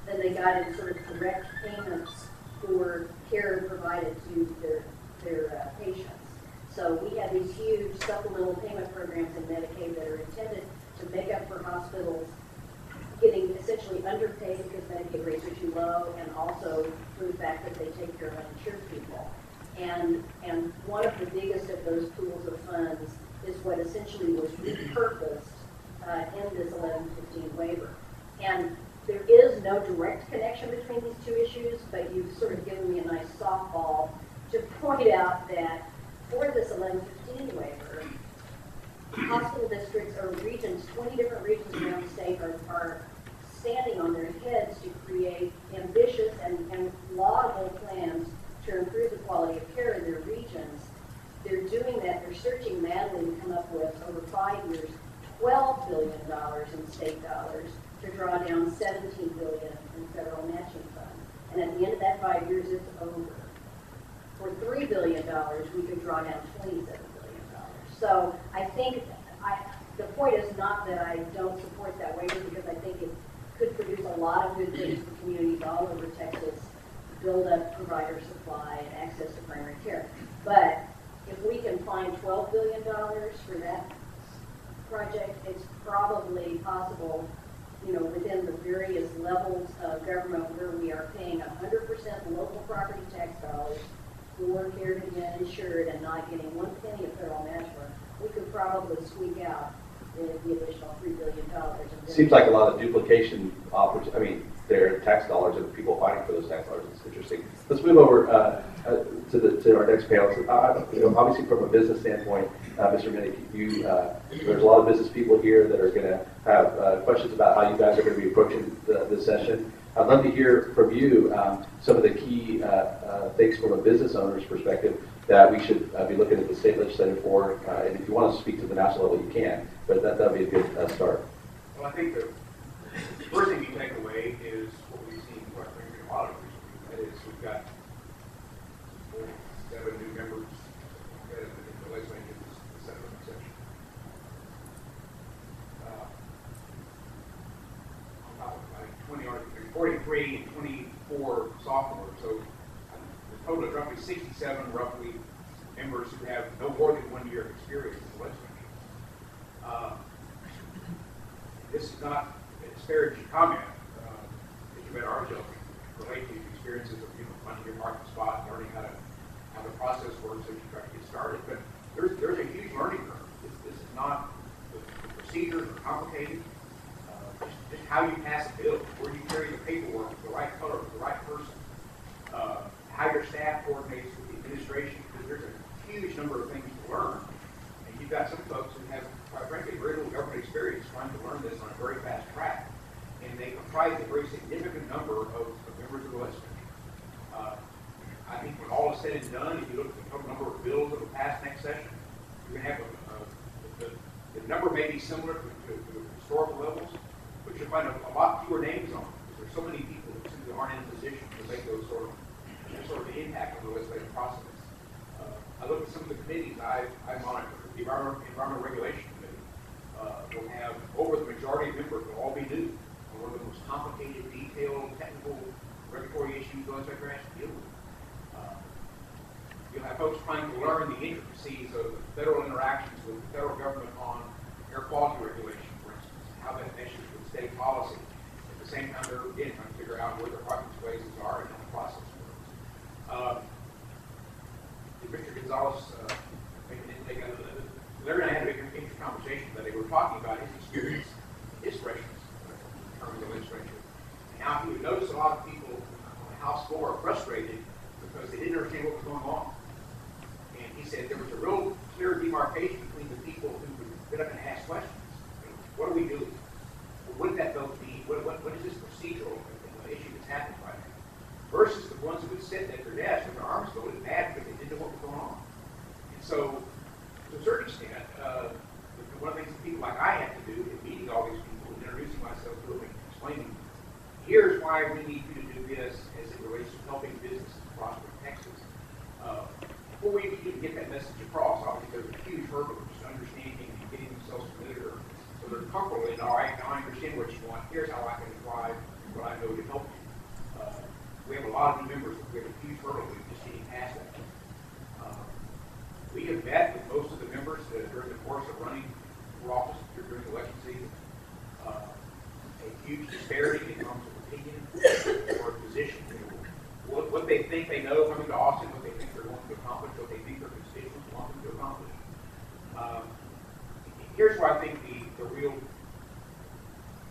than they got in sort of direct payments for care provided to their patients. So we have these huge supplemental payment programs in Medicaid that are intended to make up for hospitals getting essentially underpaid because Medicaid rates are too low, and also through the fact that they take care of uninsured people. And one of the biggest of those pools of funds is what essentially was repurposed in this 1115 waiver. And there is no direct connection between these two issues, but you've sort of given me a nice softball to point out that for this 1115 waiver, hospital districts or regions, 20 different regions around the state are standing on their heads to create ambitious and laudable plans to improve the quality of care in their regions. They're doing that, they're searching madly to come up with, over 5 years, $12 billion in state dollars to draw down $17 billion in federal matching funds. And at the end of that 5 years, it's over. For $3 billion, we could draw down $27 billion. So I think the point is not that I don't support that waiver, because I think it could produce a lot of good things for communities all over Texas, build up provider supply and access to primary care. But if we can find $12 billion for that project, it's probably possible, within the various levels of government where we are paying 100% local property tax dollars for care to be uninsured and not getting 1 penny of federal match work, we could probably squeak out the additional $3 billion. Seems like a lot of duplication their tax dollars and people fighting for those tax dollars. It's interesting. Let's move over to our next panel. So, obviously, from a business standpoint, Mr. Minnick, there's a lot of business people here that are going to have questions about how you guys are going to be approaching this session. I'd love to hear from you some of the key things from a business owner's perspective that we should be looking at the state legislature for. And if you want to speak to the national level, you can. But that would be a good start. Well, I think the first thing you take away is what we've seen quite frankly in a lot of recently. That is, we've got 7 new members in the legislative 23 and 24 sophomores. So a total of roughly 67 roughly members who have no more than 1 year of experience in the legislature. This is not a disparaging comment. As you met Arjo, relate to the experiences of finding your parking spot, learning how the process works as you try to get started. But there's a huge learning curve. This is not the procedures are complicated. Just how you pass a bill, where you carry the paperwork, the right color, the right person, how your staff coordinates with the administration, because there's a huge number of things to learn. And you've got some folks who have, quite frankly, very little government experience trying to learn this on a very fast track. And they comprise a very significant number of members of the legislature. I think when all is said and done, if you look at the total number of bills that will pass next session, you're going to have the number may be similar to historical levels, but you'll find a lot fewer names on it, because there's so many people who simply aren't in a position to make those sort of impact on the legislative process. I look at some of the committees I monitor. The Environmental Regulation Committee will have over the majority of members will all be new. One of the most complicated, detailed, technical regulatory issues the legislature has to deal with. You'll have folks trying to learn the intricacies of federal interactions with the federal government on air quality regulation, for instance, how that meshes with state policy. At the same time, they're again trying to figure out where their parking spaces are and how the process works. Mr. Gonzalez, Larry and I had a big interesting conversation today. We were talking about his experience, his freshman term in the legislature, and how he would notice a lot of people on the House floor are frustrated because they didn't understand what was going on. And he said there was a real clear demarcation between the people who would get up and ask questions. What are we doing? What did that vote mean? What is this procedural issue that's happening right now? Versus the ones who would sit at their desk with their arms folded mad because they didn't know what was going on. And so, to a certain extent, one of the things that people like I have to do in meeting all these people and introducing myself to them and explaining, here's why we need you to do this as it relates to helping businesses prosper in Texas. Before we even get that message across, obviously there's a huge hurdle of just understanding and getting themselves familiar so they're comfortable in, all right, now I understand what you want, here's how I can apply what I know to help you. We have a lot of new members, we have a huge hurdle of just getting past that. We have met with most of the members during the course of running for office during the election season. A huge disparity in terms of opinion or position. What they think they know coming to Austin, what they think they're going to accomplish, what they think their constituents want them to accomplish. Here's where I think the real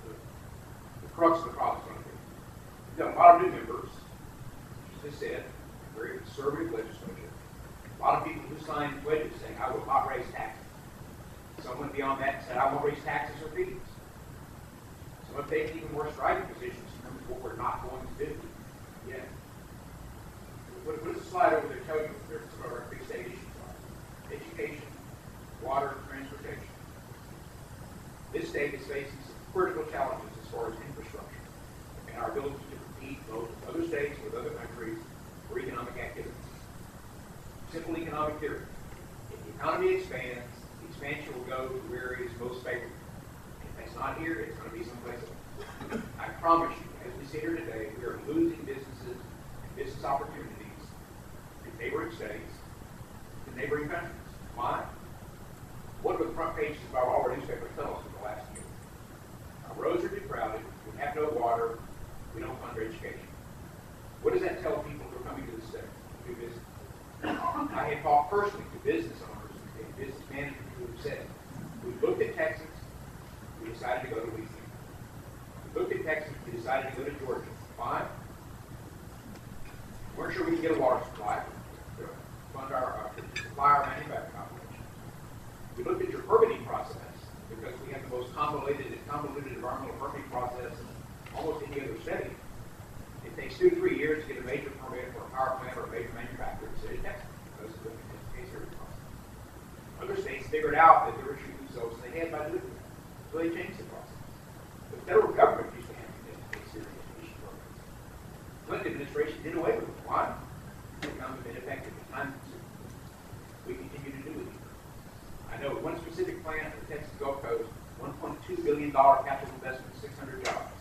the crux of the problem is going to be. We've got a lot of new members, as I said, a very conservative legislature. A lot of people who signed pledges saying, I will not raise taxes. Some went beyond that and said, I won't raise taxes or fees. Some have taken even more strident positions in terms of what we're not going to do. Yeah. What does the slide over there tell you? There's some of our big state issues are. Education, water, transportation. This state is facing some critical challenges as far as infrastructure and our ability to compete both with other states, with other countries, for economic activity. Simple economic theory. If the economy expands, the expansion will go to where it is most favorable. If that's not here, it's going to be someplace else. I promise you, as we sit here today, we are losing businesses and business opportunities in neighboring states, in neighboring countries. Why? What do the front pages of all our newspapers tell us in the last year? Our roads are too crowded, we have no water, we don't fund education. What does that tell people who are coming to the state to do business? I had talked personally to business owners and business managers who have said, we looked at Texas, we decided to go to Louisiana. We looked at Texas, we decided to go to Georgia. Why? We weren't sure we could get a water supply to fund to supply our manufacturing operation. We looked at your permitting process because we have the most convoluted environmental permitting process in almost any other state. It takes 2 to 3 years to get a major permit for a power plant or a major manufacturer in the city of Texas. Those are the case here process. Other states figured out that they were shooting themselves in the head by doing that. So they changed the process. The federal government used to have to serious emission programs. The Clinton administration did away with it. Why? They found them ineffective and time consuming. We continue to do it. I know one specific plant in the Texas Gulf Coast, $1.2 billion capital investment, 600 jobs.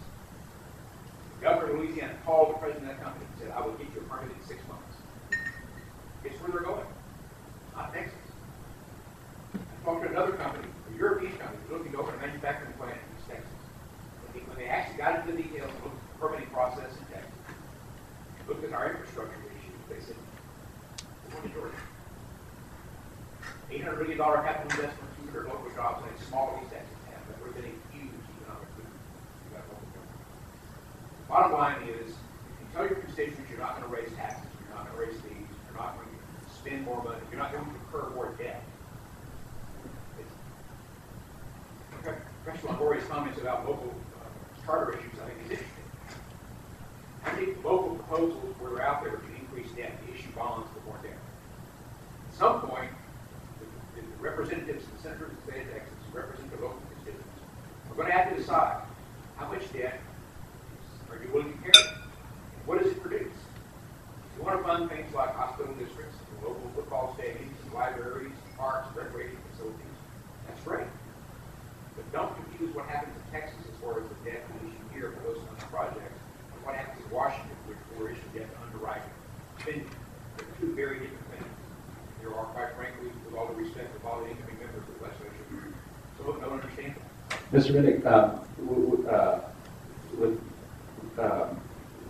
The governor of Louisiana president of that company said, I will get you a permit in 6 months. Guess where they're going? Not Texas. I talked to another company, a European company, looking to open a manufacturing plant in East Texas. When they actually got into the details and looked at the permitting process in Texas, looked at our infrastructure issues, they said, we're going to Georgia. $800 million capital investment, 200 local jobs in a small East Texas town that would have been a huge economic boom. Bottom line is, if you tell your constituents you're not going to raise taxes, you're not going to raise fees, you're not going to spend more money, you're not going to incur more debt. Professor Longoria's comments about local charter issues, I think, is interesting. How many local proposals were out there to increase debt, to issue bonds for more debt? At some point, the representatives and senators of the state of Texas who represent the local constituents are going to have to decide how much debt are you willing to carry? And what does it produce? If you want to fund things like hospital districts, local football stadiums, libraries, parks, recreation facilities, that's great. But don't confuse what happens in Texas as far as the debt we issue here for those kind of projects and what happens in Washington, which we're issuing debt to underwrite spending. They're two very different things. There are, quite frankly, with all the respect of all the incoming members of the legislature, some of them don't understand that. Mr. Minnick,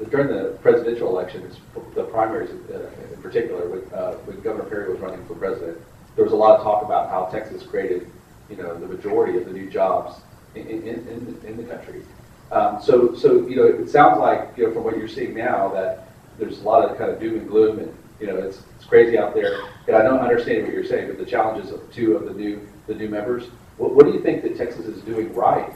during the presidential elections, the primaries in particular, when Governor Perry was running for president, there was a lot of talk about how Texas created, the majority of the new jobs in the country. So it sounds like, from what you're seeing now, that there's a lot of kind of doom and gloom, and it's crazy out there. And I don't understand what you're saying, but the challenges of two of the new members. What do you think that Texas is doing right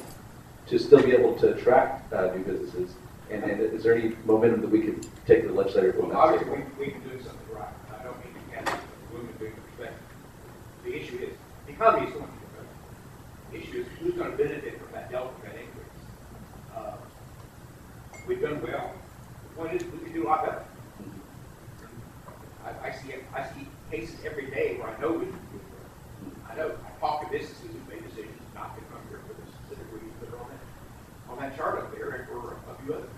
to still be able to attract new businesses? And is there any momentum that we can take to the legislature? Well, obviously, we've been doing something right. I don't mean to have gloom and doom perspective. The issue is, the economy is going to be better. The issue is, who's going to benefit from that delta, that increase? We've done well. The point is, we can do a lot better. I see cases every day where I know we can do better. I know. I talk to businesses who made decisions not to come here for the specific reasons that are on that chart up there, and for a few others.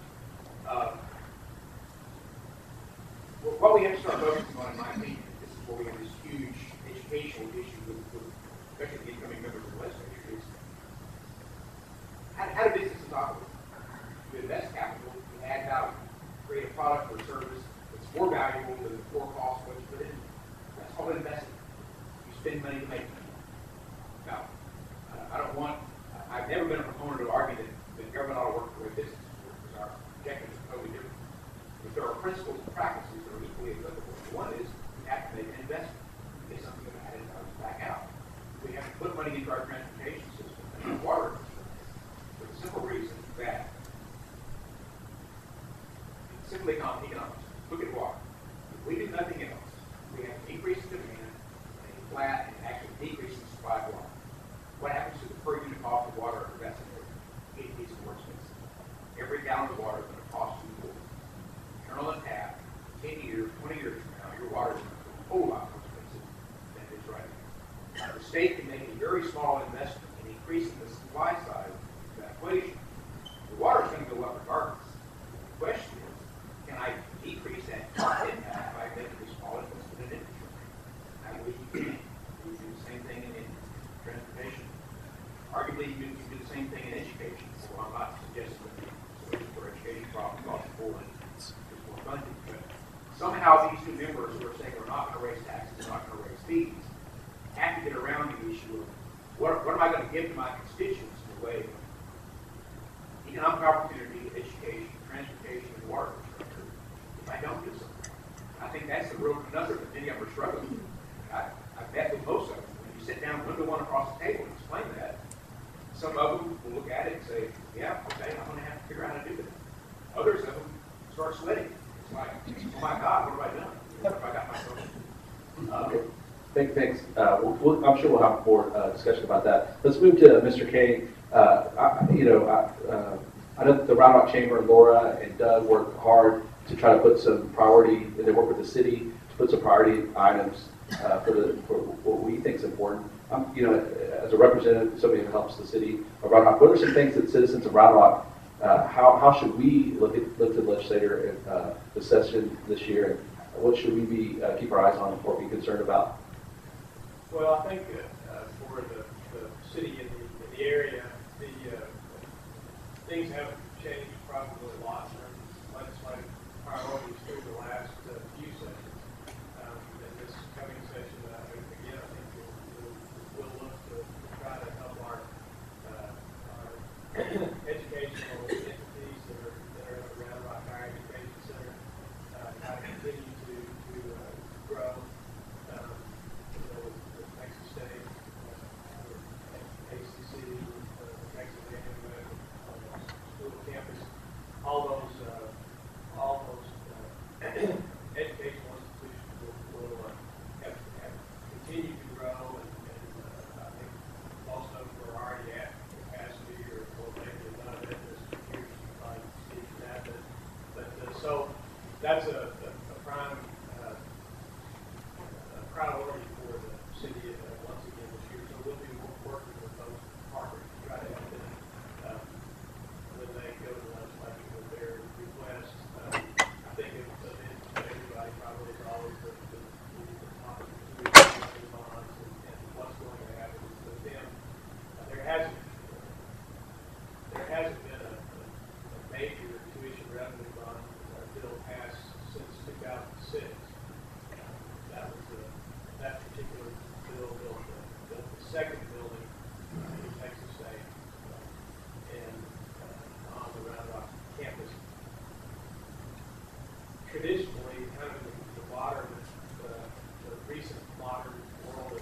What we have to start focusing on, in my opinion, this is where we have this huge educational issue with especially the incoming members of the legislature, is how do businesses operate? You invest capital, you add value, create a product or service that's more valuable than the core cost of what you put in. That's called investing. You spend money to make money. Now, I've never been a proponent of arguing that government ought to work the way business works, because our objectives are totally different. But there are principles and practices that are equally applicable. One is we have to make an investment. Get something about it and back out. We have to put money into our transportation system and our water system for the simple reason that it's simply economics. Look at water. If we do nothing else, we have an increase in demand, a flat and actually decrease in supply of water. What happens to the per unit cost of water invested? It gets more expensive. Every gallon of water is going to cost you more. Turn on the tap, 10 years, 20 years from now, your water is going to be a whole lot more expensive than it is right now. The state can make a very small investment in increasing the supply side of that equation. The water is going to go up regardless. The question is, can I decrease that impact by making a small investment in infrastructure? I believe you can. You do the same thing in transportation. Arguably, you can do the same thing in education. So I'm not suggesting that the solution for education problem across the board is more funding. But somehow these two members who are saying we're not going to raise taxes, we're not going to raise fees, have to get around the issue of what am I going to give to my constituents in the way of economic opportunity, education, transportation, and water infrastructure if I don't do something. I think that's the real conundrum that many of them are struggling with. I've met with most of them. When you sit down one-to-one across the table and explain that, some of them will look at it and say, yeah, okay, I'm going to have to figure out how to do that. Others of them start sweating. It's like, oh my God, what have I done? What have I got myself in? Thanks. I'm sure we'll have more discussion about that. Let's move to Mr. Kane. I know the Round Rock Chamber, Laura and Doug work hard to try to put some priority, and they work with the city to put some priority items for what we think is important. As a representative, somebody who helps the city of Round Rock, what are some things that citizens of Round Rock how should we look to the legislator in the session this year, and what should we be keep our eyes on or be concerned about? Well, I think for the city in the area, the things haven't changed probably a lot in terms of legislative priorities through the last few sessions. In this coming session, again, I think we'll look to try to help our educational entities that are around our higher education center, try to continue to grow. With Texas State, ACC, Texas A&M School Campus, all those educational institutions will have continue to grow, and I think most of them are already at capacity, or maybe not at this year, by speak to that. But so that's a prime priority for the city once again this year. So we'll be working with those partners to try to help them when they go to the legislature with their request. I think of interest to everybody probably is always the topic of tuition bonds and what's going to happen with them. There hasn't been a major tuition revenue bond bill passed since 2006. That particular bill built the second building in Texas State and on the Round Rock campus. Traditionally, kind of the recent modern world of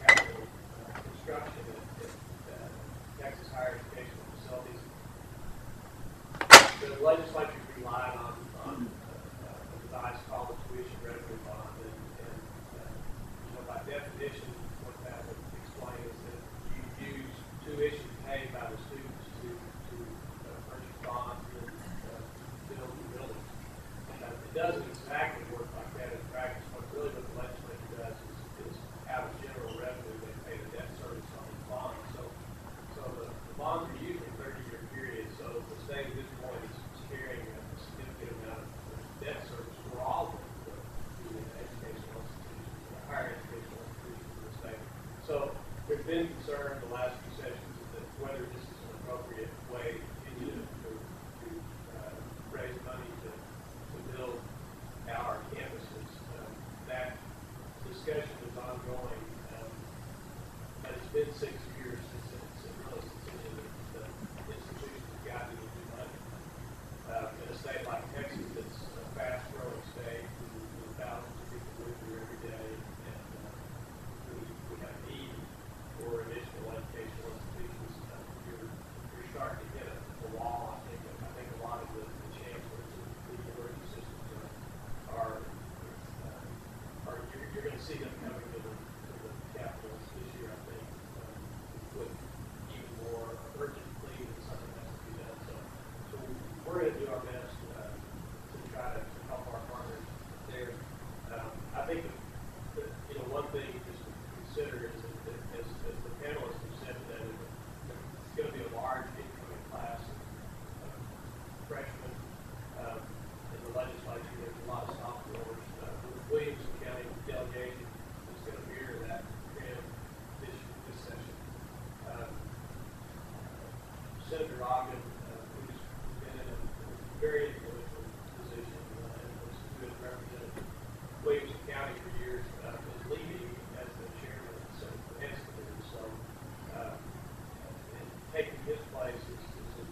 capital construction at Texas higher educational facilities, the legislature relied on a device called the tuition revenue bond, and by definition, what that would explain is that you use tuition paid by the students to purchase bonds and build the buildings. It doesn't exactly work like that in practice, but really what the legislature does is out of general revenue, they pay the debt service on these bonds. So the bonds are usually 30-year periods, so the state at this point is carrying a significant amount of debt service for all of the educational institutions, higher educational institutions in the state. So there's been concern the last few sessions that whether this is an appropriate way to continue to raise money to build our campuses. That discussion is ongoing. And it's been 6 years since the institutions have gotten any new money. In a state like Texas, that's a fast-growing state, with thousands of people moving here every day, and we have a need for additional educational institutions. You're starting to hit a wall. I think a lot of the chancellors and the university systems you're going to see them coming to the capitals this year, I think, with even more urgently than something has to be done. So we're going to do our best to try to help our partners there. I think that one thing just to consider is that as the panelists have said today, it's going to be a large incoming class of freshmen in the legislature. There's a lot of sophomores. Williamson County delegation is going to mirror that trend this session. Senator Ogden, who's been in a very influential position and has represented Williamson County for years, is leaving as the chairman of the Senate Finance Committee. So, taking his place is a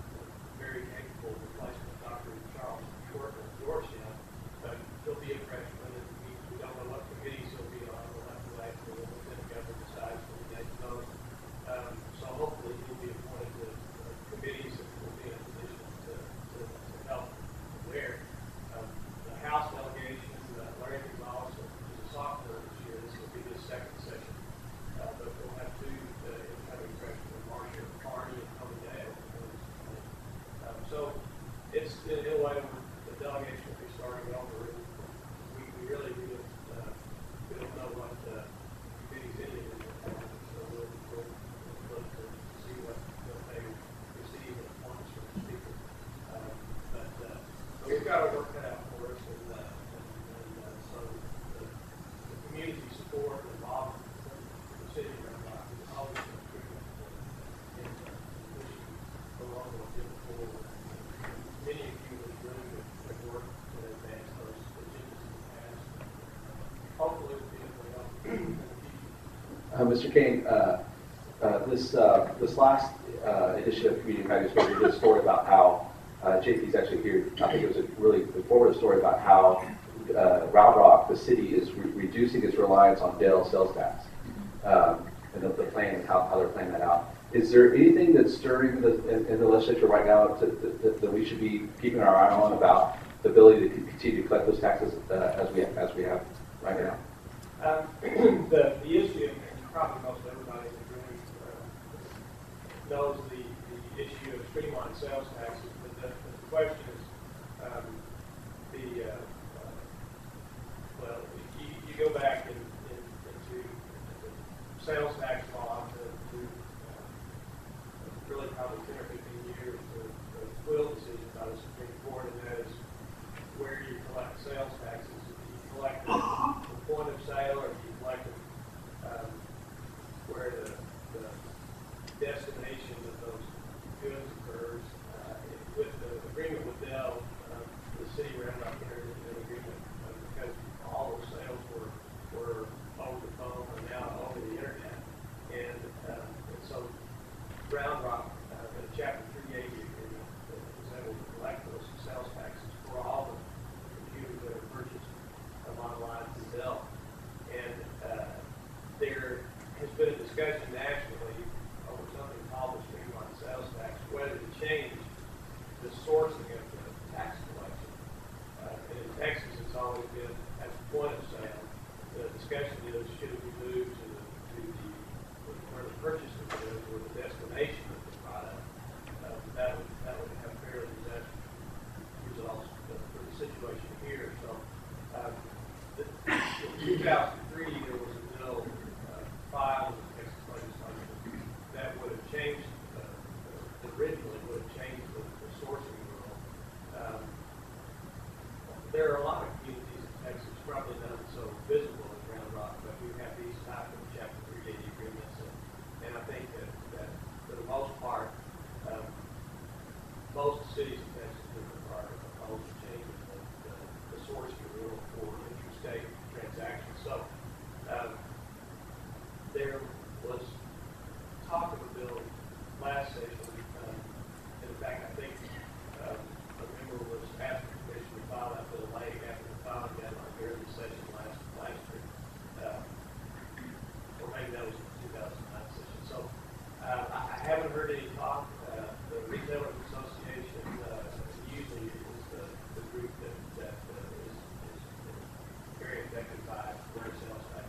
very capable replacement, Dr. Charles Shorten of Georgetown. He'll be a freshman, and we don't know what committees he'll be on. We'll have to wait until the Lieutenant Governor decides when he makes those. So hopefully he'll be appointed to committees that will Mr. Kane, this last edition of Community Impact Story, we did a story about how JP's actually here. I think it was a really informative story about how Round Rock, the city, is reducing its reliance on Dale sales tax, and the plan and how they're playing that out. Is there anything that's stirring in the legislature right now that we should be keeping our eye on about the ability to continue to collect those taxes as we have right now? The issue, and probably most everybody in the room knows the issue of streamlined sales taxes, but the question is, well, you go back into sales tax law to really probably 10 or 15 years of Quill decision by the Supreme Court, and that is where you collect sales taxes. Do you collect them at the point of sale, or do you collect them where the destination of those goods occurs? With the agreement with Dell, the city Round Rock entered into an agreement because all those sales were over the phone and now over the internet, and so Round Rock, in Chapter 380 agreement, was able to collect those sales taxes for all the computers that are purchased online through Dell. And there has been a discussion nationally over something called the streamlined sales tax, whether to change the sourcing of the tax collection. And in Texas, it's always been at the point of sale. The discussion is, should we move to where the purchase of the goods or the destination of the product? That would have fairly disastrous results for the situation here. So, in 2003, there was a bill filed in the Texas legislature that would have changed, originally would have changed the sourcing rule. There are a lot of communities in Texas, probably none so visible as Round Rock, but we have these type of Chapter 380 agreements, and I think that for the most part, most cities in Texas are opposed to changing the sourcing rule for interstate transactions. So there was talk of a bill last session. In fact, I think a member was asked the commission to file that bill late after the filing deadline during the session last year. Or maybe that was the 2009 session. So I haven't heard any talk. The Retailers Association usually is the group that is very affected by where sales tax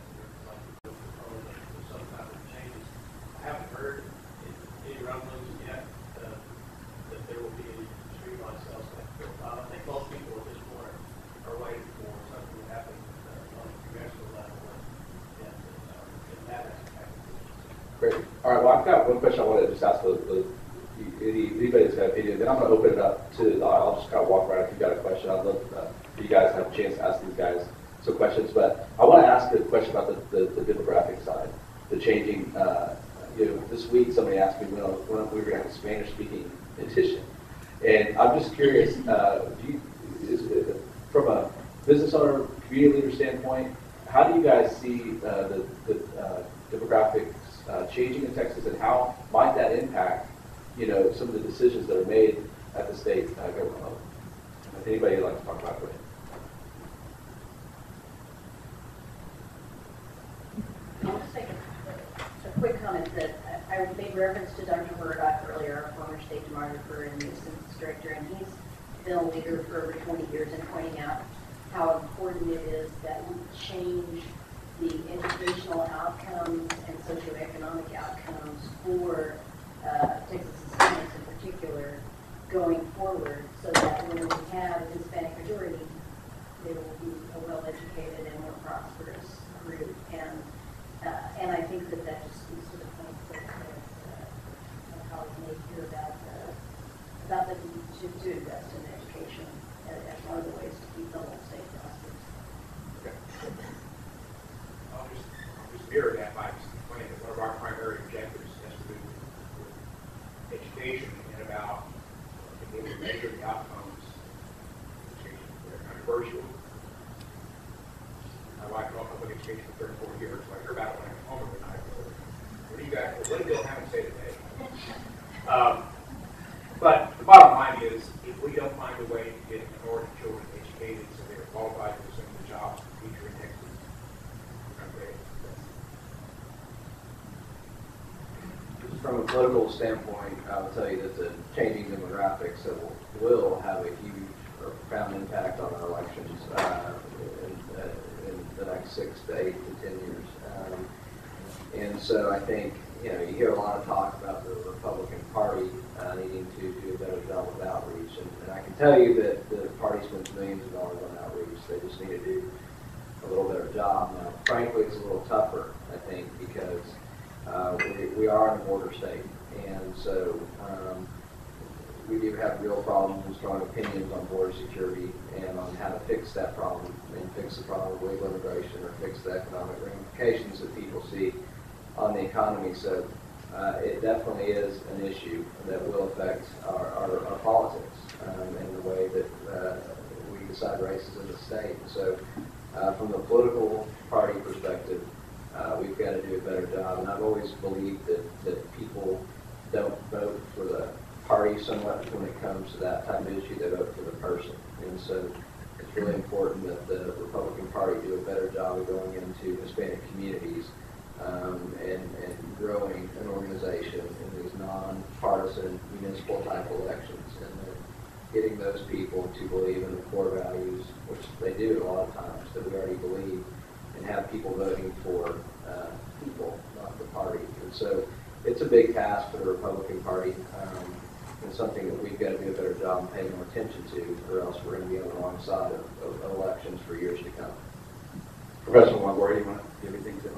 and some type of changes. I haven't heard any rumblings yet that there will be any streamlined sales tax bill. I think most people at this point are waiting for something to happen on the congressional level, and that has to happen. Great. All right. Well, I've got one question I wanted to just ask anybody that's got an opinion. Then I'm going to open it up to. I'll just kind of walk around. If you've got a question, I'd love for you guys to have a chance to ask these guys some questions. But I want to ask a question about the demographic side, the changing. This week somebody asked me when we were going to have a Spanish-speaking petition, and I'm just curious. From a business owner, community leader standpoint, how do you guys see the demographics changing in Texas, and how might that impact, some of the decisions that are made at the state government level? If anybody would like to talk about it. I'll just make a quick comment that I made reference to Dr. Murdoch earlier, our former state demographer and new census director, and he's been a leader for over 20 years in pointing out how important it is that we change the educational outcomes and socioeconomic outcomes for Texas Hispanics in particular going forward, so that when we have a Hispanic majority, they will be a well-educated and more prosperous group. And I think that just speaks to the point that my colleague made here about the need to invest in education as one of the ways to keep the whole state prosperous. Okay. I'll just mirror that by explaining that one of our primary objectives has to do with education and about being able to measure the outcomes. They're controversial. My wife taught public education for 34 years, so I hear about it when I come home every night. we don't find a way to get minority children educated so they are qualified to assume the jobs of the future in Texas. Okay. Just from a political standpoint, I will tell you that the changing demographics that will have a huge or profound impact on our elections in the next 6 to 8 to 10 years. And so I think, you know, you hear a lot of talk about the Republican Party needing to do a better job with outreach. And I can tell you that the party spends millions of dollars on outreach. They just need to do a little better job. Now, frankly, it's a little tougher, I think, because we are in a border state. And so we do have real problems and strong opinions on border security and on how to fix that problem and fix the problem of illegal immigration or fix the economic ramifications that people see on the economy. So it definitely is an issue that will affect our politics and the way that we decide races in the state. So from the political party perspective, we've got to do a better job. And I've always believed that people don't vote for the party so much when it comes to that type of issue. They vote for the person. And so it's really important that the Republican Party do a better job of going into Hispanic communities and growing an organization in these non-partisan municipal type elections, and then getting those people to believe in the core values, which they do a lot of times, that we already believe, and have people voting for people, not the party. And so it's a big task for the Republican Party, and something that we've got to do a better job of paying more attention to, or else we're going to be on the wrong side of elections for years to come. Professor Longoria, you want to give anything to that?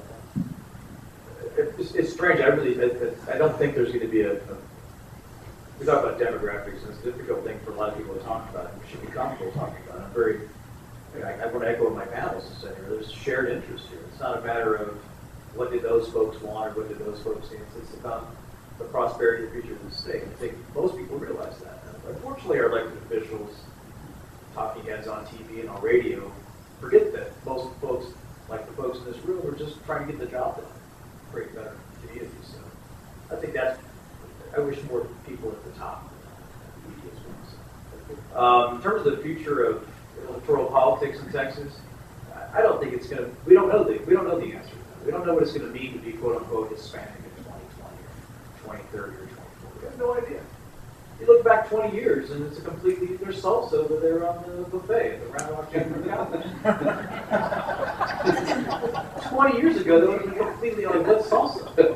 It's strange. I don't think there's going to be we talk about demographics, and it's a difficult thing for a lot of people to talk about. We should be comfortable talking about it. I want to echo what my panelists have said here. There's shared interest here. It's not a matter of what did those folks want or what did those folks need. It's about the prosperity and future of the state. I think most people realize that. Unfortunately, our elected officials, talking heads on TV and on radio, forget that most folks, like the folks in this room, are just trying to get the job done, create better communities. So I think I wish more people at the top of the media as well. In terms of the future of electoral politics in Texas, I don't think it's going to. We don't know the answer. We don't know what it's going to mean to be quote unquote Hispanic in 2020 or 2030 or 2040. We have no idea. You look back 20 years and it's a completely, there's salsa over there on the buffet at the Round Rock Chamber of Commerce. 20 years ago, they would have been completely like, what's salsa?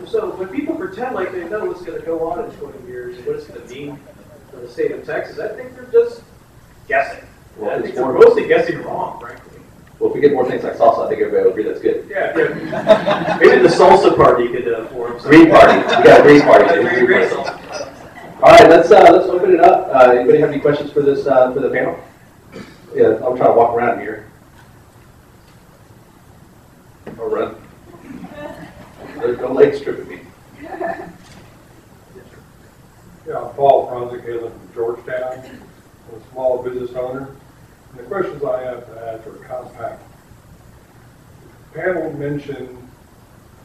So when people pretend like they know what's going to go on in 20 years and what it's going to mean for the state of Texas, I think they're just guessing. Well, I think they're mostly guessing wrong, frankly. Well, if we get more things like salsa, I think everybody will agree that's good. Yeah. Maybe the salsa party could form. Green party. We got a green party. Green salsa. All right, let's open it up. Anybody have any questions for this for the panel? Yeah, I'll try to walk around here. Or run. There's no leg stripping me. Yeah, I'm Paul Franzik, hailing from Georgetown. I'm a small business owner. And the questions I have to ask are compact. The panel mentioned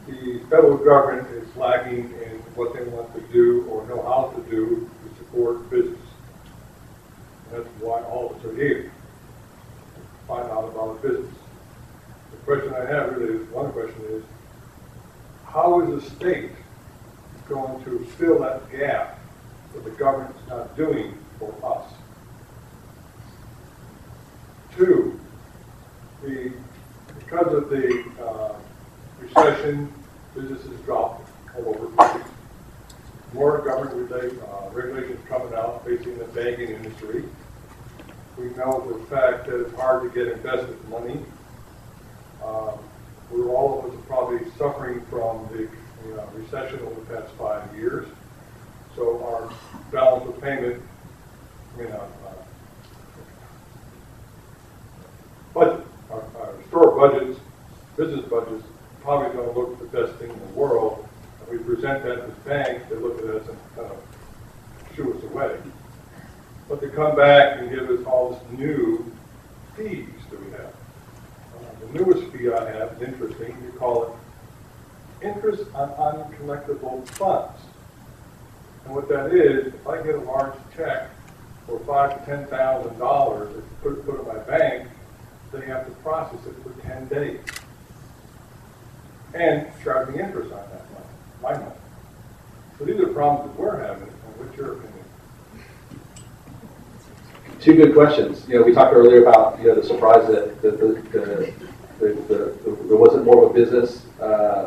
the federal government is lagging in what they want to do or know how to do to support business. And that's why all of us are here, to find out about business. The question I have really is, one question is, how is the state going to fill that gap that the government's not doing for us? Two, because of the recession, businesses dropped all over the place. More government regulations coming out facing the banking industry. We know for a fact that it's hard to get investment money. We're all of us are probably suffering from the recession over the past 5 years. So our balance of payment, budget, our store budgets, business budgets, probably don't look the best thing in the world. And we present that to the bank, they look at us and kind of shoo us away. But they come back and give us all this new fees that we have. The newest fee I have is interesting. We call it interest on uncollectible funds. And what that is, if I get a large check for $5,000 to $10,000 if you put it in my bank, they have to process it for 10 days. And charge me interest on that money, my money. So these are problems that we're having, and what's your opinion? Two good questions. You know, we talked earlier about, you know, the surprise that there wasn't more of a business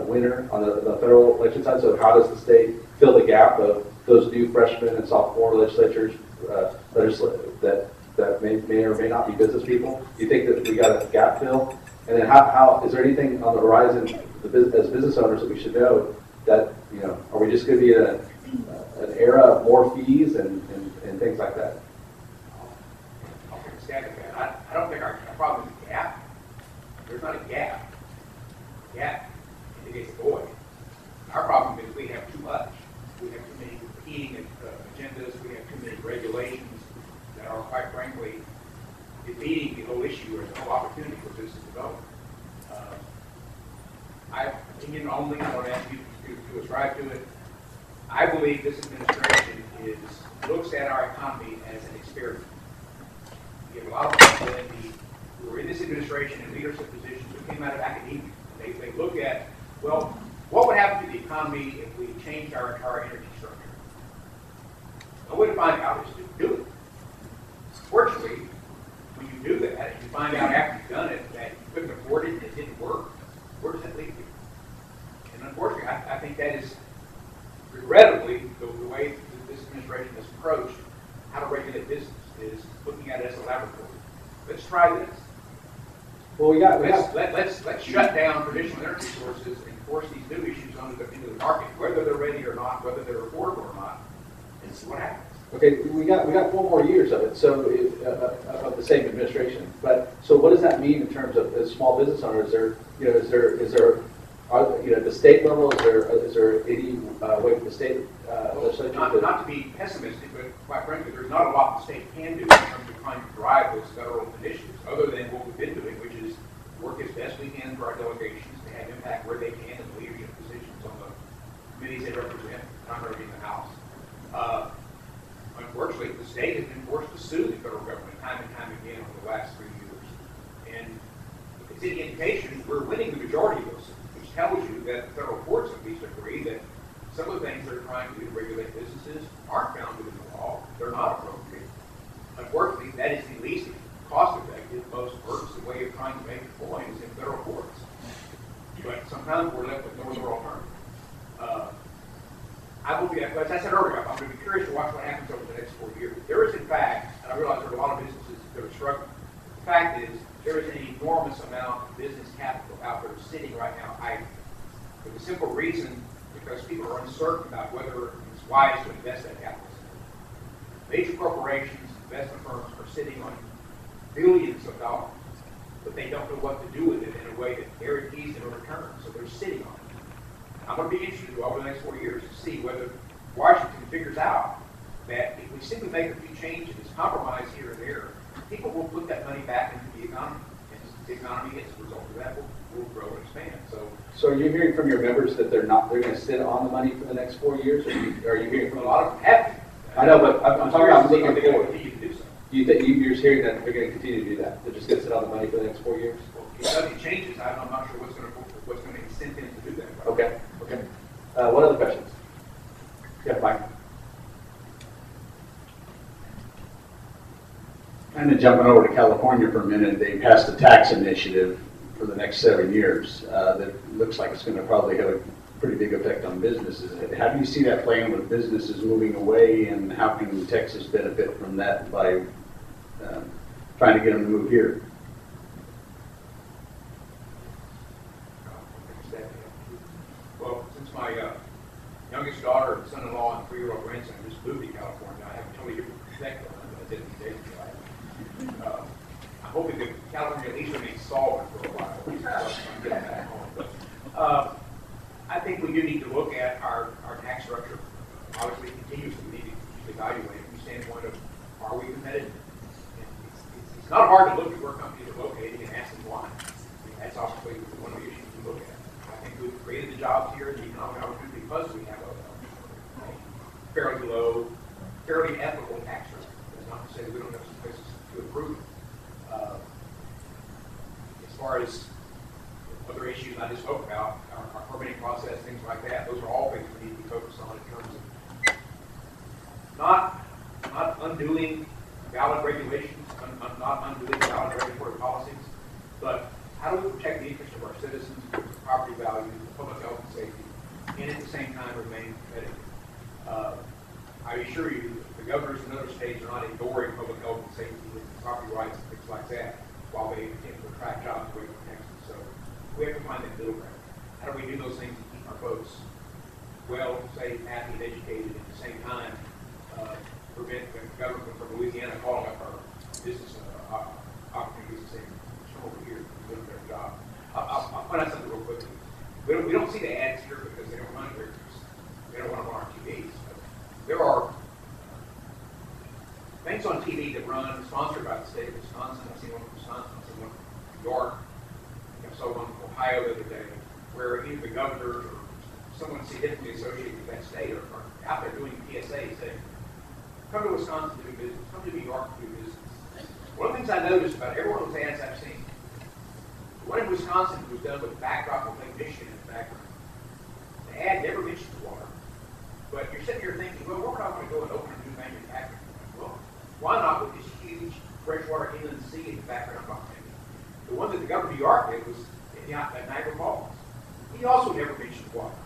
winner on the federal election side. So how does the state fill the gap of those new freshmen and sophomore legislatures that may or may not be business people? Do you think that we got a gap fill? And then how is there anything on the horizon as business owners that we should know that, you know, are we just going to be in an era of more fees and things like that? I'll take a stab at that. I don't think our problem is a gap. There's not a gap. A gap indicates a void. Our problem is we have too much. We have too many competing agendas. We have too many regulations that are, quite frankly, defeating the whole issue or the whole opportunity for business development. I opinion only. I don't ask you to ascribe to it. I believe this administration looks at our economy as an experiment. You have a lot of people who are in this administration in leadership positions who came out of academia. They look at, well, what would happen to the economy if we changed our entire energy structure? The way to find out is to do it. Fortunately, when you do that, and you find out after you've done it that you couldn't afford it and it didn't work, where does that leave you? And unfortunately, I think that is regrettably the way that this administration has approached how to regulate business is looking at it as a laboratory. Let's try this. Well, Let's shut down traditional energy sources and force these new issues into the market, whether they're ready or not, whether they're affordable or not, and see what happens. Okay, we got 4 more years of it, so of the same administration. But so, what does that mean in terms of as small business owners? Is there at the state level? Is there any way for the state legislature not to be pessimistic, but quite frankly, there's not a lot the state can do in terms of trying to drive those federal initiatives, other than what we've been doing, which is work as best we can for our delegations to have impact where they can in leadership positions on the committees they represent, primarily in the House. Unfortunately, the state has been forced to sue the federal government time and time again over the last 3 years. And if it's any indication, we're winning the majority of those suits, which tells you that the federal courts at least agree that some of the things they're trying to do to regulate businesses aren't found within the law. They're not appropriate. Unfortunately, that is the least cost-effective, most burdensome way of trying to make a point is in federal courts. But sometimes we're left with no other alternative. I will be, as I said earlier, I'm going to be curious to watch what happens over the next 4 years. There is, in fact, and I realize there are a lot of businesses that are struggling. The fact is, there is an enormous amount of business capital out there sitting right now idle. For the simple reason, because people are uncertain about whether it's wise to invest that capital. Major corporations, investment firms are sitting on billions of dollars, but they don't know what to do with it in a way that guarantees them a return, so they're sitting on it. I'm going to be interested over the next 4 years to see whether Washington figures out that if we simply make a few changes, compromise here and there, people will put that money back into the economy. And the economy, as a result of that, will grow and expand. So are you hearing from your members that they're going to sit on the money for the next 4 years? Or are you hearing from a lot of them have to. I know, but I'm talking about looking they're going forward. to continue to do so. Do you think you're hearing that they're going to continue to do that? They're just going to sit on the money for the next 4 years? Well, if nothing changes, I'm not sure what's going to incent them to do that. Okay. What other questions? Yeah, Mike. Kind of jumping over to California for a minute, they passed a tax initiative for the next 7 years that looks like it's going to probably have a pretty big effect on businesses. How do you see that playing with businesses moving away, and how can Texas benefit from that by trying to get them to move here? Well, since my youngest daughter, son-in-law, and 3-year-old grandson just moved to California, I have a totally different perspective on it than I did in days ago. I'm hoping that California at least remains solvent for a while. At least I'm getting back home. But I think we do need to look at our tax structure. Obviously, continuously we need to evaluate it from the standpoint of, are we competitive? It's not hard to look at where companies are located and ask them why. That's obviously one of the issues we look at. I think we've created the jobs here and the economic opportunity because we have a fairly low, fairly ethical tax structure. That's not to say we don't have some places to improve. As far as other issues I just spoke about, our permitting process, things like that, those are all things we need to be focused on in terms of not undoing valid regulations, not undoing valid regulatory policies, but how do we protect the interests of our citizens, property values, public health and safety, and at the same time remain competitive. I assure you, the governors in other states are not ignoring public health and safety and property rights and things like that while they attempt to attract jobs away from Texas. So we have to find that middle ground. How do we do those things to keep our folks well, safe, happy, and educated at the same time? Prevent the government from Louisiana calling up our business opportunities and saying, come over here, do a better job. I'll point out something real quickly. We don't see the ads here because they don't run here. They don't want to run our TVs. But there are things on TV that run sponsored by the state of Wisconsin. I've seen one from Wisconsin. I've seen one from New York. I saw one from Ohio the other day, where either the governor or someone significantly associated with that state are out there doing PSAs saying, come to Wisconsin to do business, come to New York to do business. One of the things I noticed about every one of those ads I've seen, the one in Wisconsin was done with a backdrop of Lake Michigan in the background. The ad never mentions water. But you're sitting here thinking, well, we're not going to go and open a new manufacturing plant. Well, why not with this huge freshwater inland sea in the background behind it? The one that the governor of New York did was in Niagara Falls. He also never mentioned water.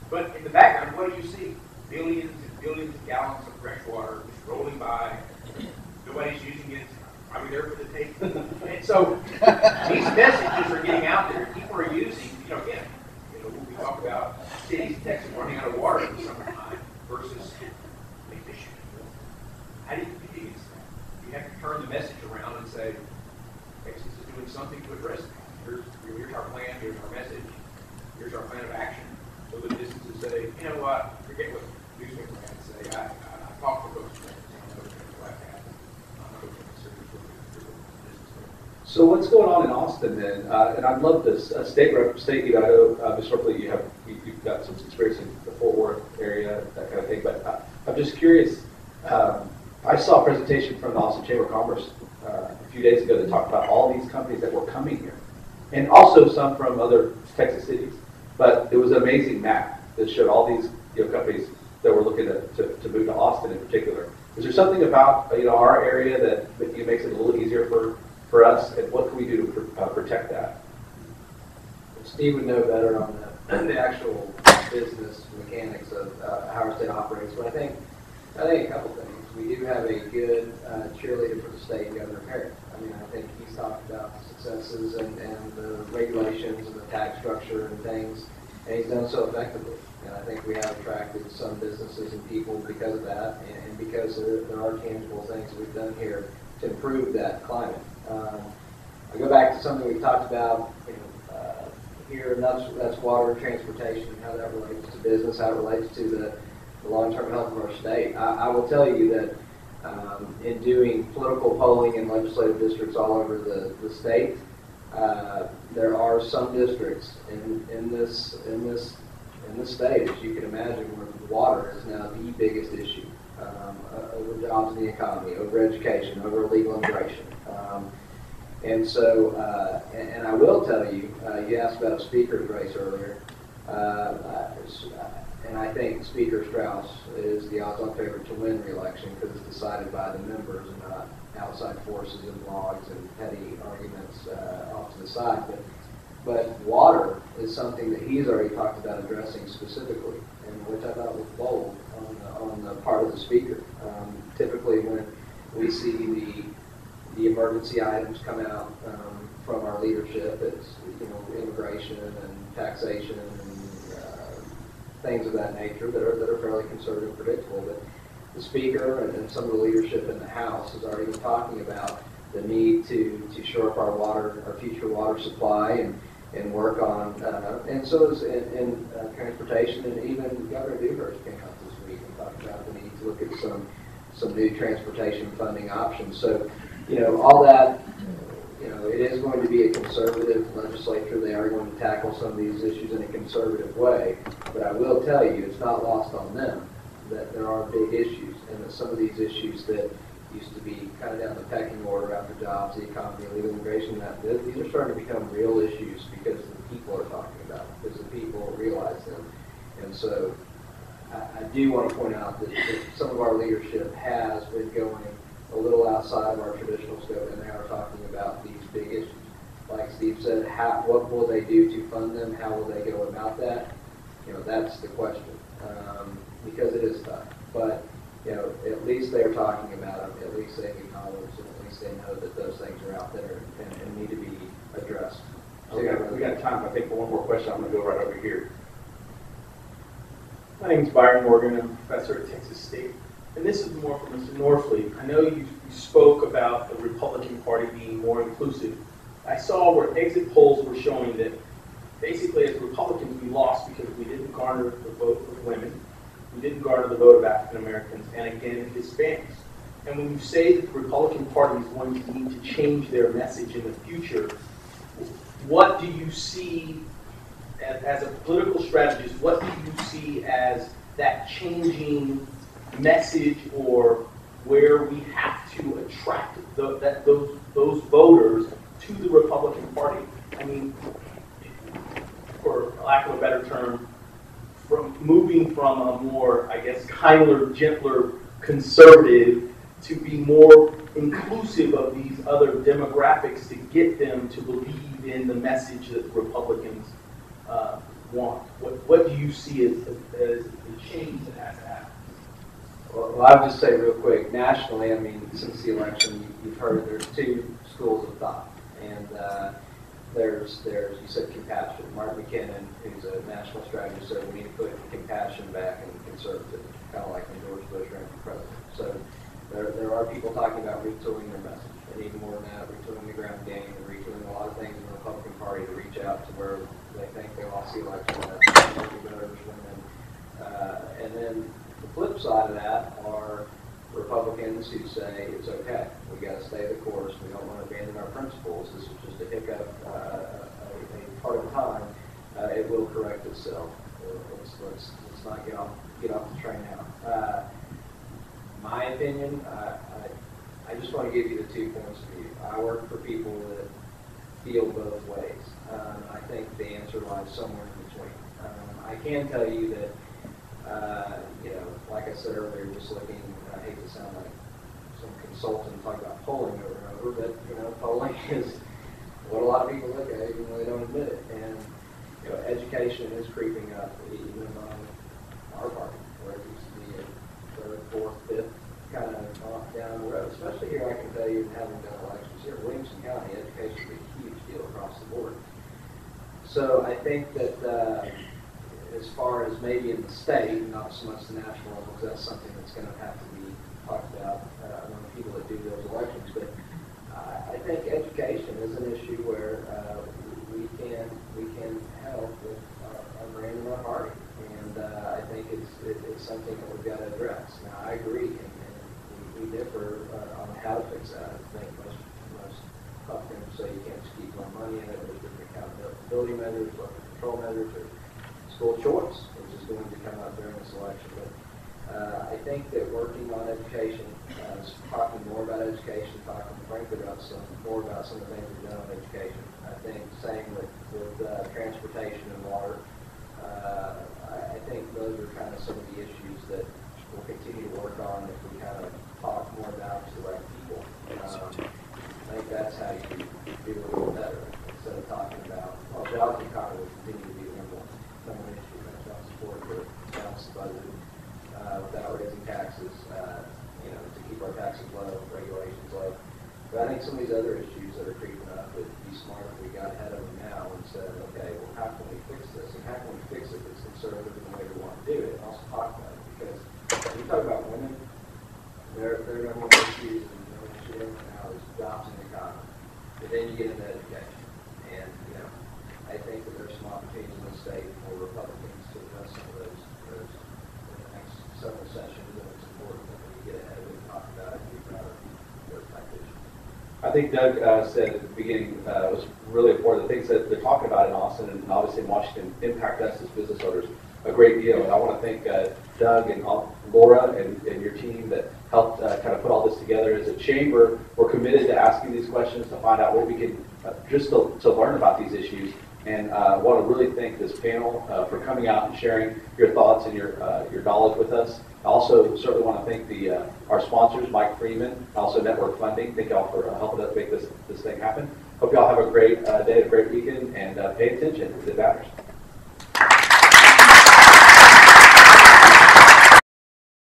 But in the background, what do you see? Billions and billions of gallons of fresh water just rolling by. Nobody's using it. Probably there for the taking. And so these messages are getting out there. People are using, again, when we talk about cities in Texas running out of water in the summertime versus Lake Michigan. How do you compete against that? You have to turn the message around and say, Texas is doing something to address it. Here's our plan, here's our message, here's our plan of action. So the businesses say, you know what, forget what newspaper ads say. I talked to folks. So what's going on in Austin then? And I'd love this state, you know, historically you've got some experience in the Fort Worth area, that kind of thing. But I'm just curious. I saw a presentation from the Austin Chamber of Commerce a few days ago that talked about all these companies that were coming here, and also some from other Texas cities. But it was an amazing map that showed all these companies that were looking to move to Austin in particular. Is there something about our area that makes it a little easier for us, and what can we do to protect that? Steve would know better on the actual business mechanics of how our state operates, but I think a couple things. We do have a good cheerleader for the state, Governor Parrott. I mean, I think he's talked about the successes and the regulations and the tax structure and things, and he's done so effectively. And I think we have attracted some businesses and people because of that, and because there are tangible things that we've done here to improve that climate. I go back to something we talked about here, and that's water and transportation, and how that relates to business, how it relates to the long-term health of our state. I will tell you that in doing political polling in legislative districts all over the state, there are some districts in this state, as you can imagine, where water is now the biggest issue over jobs in the economy, over education, over legal immigration. And so, and I will tell you, you asked about a speaker's race earlier, and I think Speaker Strauss is the odds-on favorite to win re-election because it's decided by the members and not outside forces and blogs and petty arguments off to the side. But water is something that he's already talked about addressing specifically, and which I thought was bold on the part of the speaker. Typically, when we see the emergency items come out from our leadership, it's immigration and taxation and things of that nature that are fairly conservative and predictable. But the speaker and some of the leadership in the House has already been talking about the need to shore up our future water supply and work on, and so is in transportation, and even Governor Dewhurst came out this week and talked about the need to look at some new transportation funding options. So, all that, it is going to be a conservative legislature. They are going to tackle some of these issues in a conservative way, but I will tell you, it's not lost on them that there are big issues, and that some of these issues that used to be kind of down the pecking order after jobs, the economy, illegal immigration, these are starting to become real issues because the people are talking about them, because the people realize them. And so I do want to point out that some of our leadership has been going a little outside of our traditional scope, and they are talking about these big issues. Like Steve said, what will they do to fund them? How will they go about that? That's the question, because it is tough. But at least they're talking about them. At least they've acknowledged, and at least they know that those things are out there and need to be addressed. We got time, I think, for one more question. I'm going to go right over here. My name is Byron Morgan. I'm a professor at Texas State. And this is more for Mr. Norfleet. I know you spoke about the Republican Party being more inclusive. I saw where exit polls were showing that basically as Republicans we lost because we didn't garner the vote of women, we didn't garner the vote of African Americans, and again Hispanics. And when you say that the Republican Party is going to need to change their message in the future, what do you see as a political strategist, what do you see as that changing message, or where we have to attract those voters to the Republican Party? I mean, for lack of a better term, from moving from a more, I guess, kinder, gentler conservative to be more inclusive of these other demographics to get them to believe in the message that the Republicans want. What do you see as the change that has to happen? Well, I'll just say real quick, nationally, I mean, since the election, you've heard there's two schools of thought. And there's you said compassion. Mark McKinnon, who's a national strategist, said we need to put compassion back in conservative, kind of like when George Bush ran for president. So there are people talking about retooling their message. And even more than that, retooling the ground game and retooling a lot of things in the Republican Party to reach out to where they think they lost the election. And then the flip side of that are Republicans who say it's okay, we got to stay the course, we don't want to abandon our principles, this is just a hiccup, a part of time, it will correct itself. Let's not get off the train now. My opinion, I just want to give you the 2 points of view. I work for people that feel both ways. I think the answer lies somewhere in between. I can tell you that like I said earlier, just looking, I hate to sound like some consultant talking about polling over and over, but, polling is what a lot of people look at, even though they don't admit it. And, education is creeping up, even among our party, where it used to be a third, fourth, fifth, kind of off down the road. Especially here, I can tell you, having done elections here in Williamson County, education is a huge deal across the board. So I think that, as far as maybe in the state, not so much the national level, because that's something that's going to have to be talked about among the people that do those elections. But I think education is an issue where we can help with our brand and our party, and I think it's something that we've got to address. Now I agree, and we differ on how to fix that. I think most Republicans say you can't just keep throwing money in it. There's different accountability measures, local control measures, or school choice, which is going to come up during this election. But I think that working on education, talking more about education, talking frankly more about some of the things we've done on education. I think same with transportation and water. I think those are kind of some of the issues that we'll continue to work on if we kind of talk more about to the right people. I think that's how you do a little better instead of talking about, well, jobs and economy will continue to be the number one issue. Job support to balance the budget without raising taxes, to keep our taxes low, regulations low. But I think some of these other issues that are creeping up, it'd be smart if we got ahead of them now and said, okay, well, how can we fix this? And how can we fix it that's conservative in the way we want to do it? And also talk about it. Because when you talk about women, their number one issues and their issue right now is jobs and the economy. But then you get into education. And, I think that there's some opportunities in the state for Republicans to address some of those in the next several sessions, and it's important that we get ahead of it and talk about it and be proud of those type issues. I think Doug said at the beginning was really important. The things that they're talking about in Austin and obviously in Washington impact us as business owners a great deal. And I want to thank Doug and Laura and your team that helped kind of put all this together. As a chamber, we're committed to asking these questions to find out what we can, just to learn about these issues. And I want to really thank this panel for coming out and sharing your thoughts and your knowledge with us. I also certainly want to thank our sponsors, Mike Freeman, also Network Funding. Thank y'all for helping us make this thing happen. Hope y'all have a great day, a great weekend, and pay attention if it matters.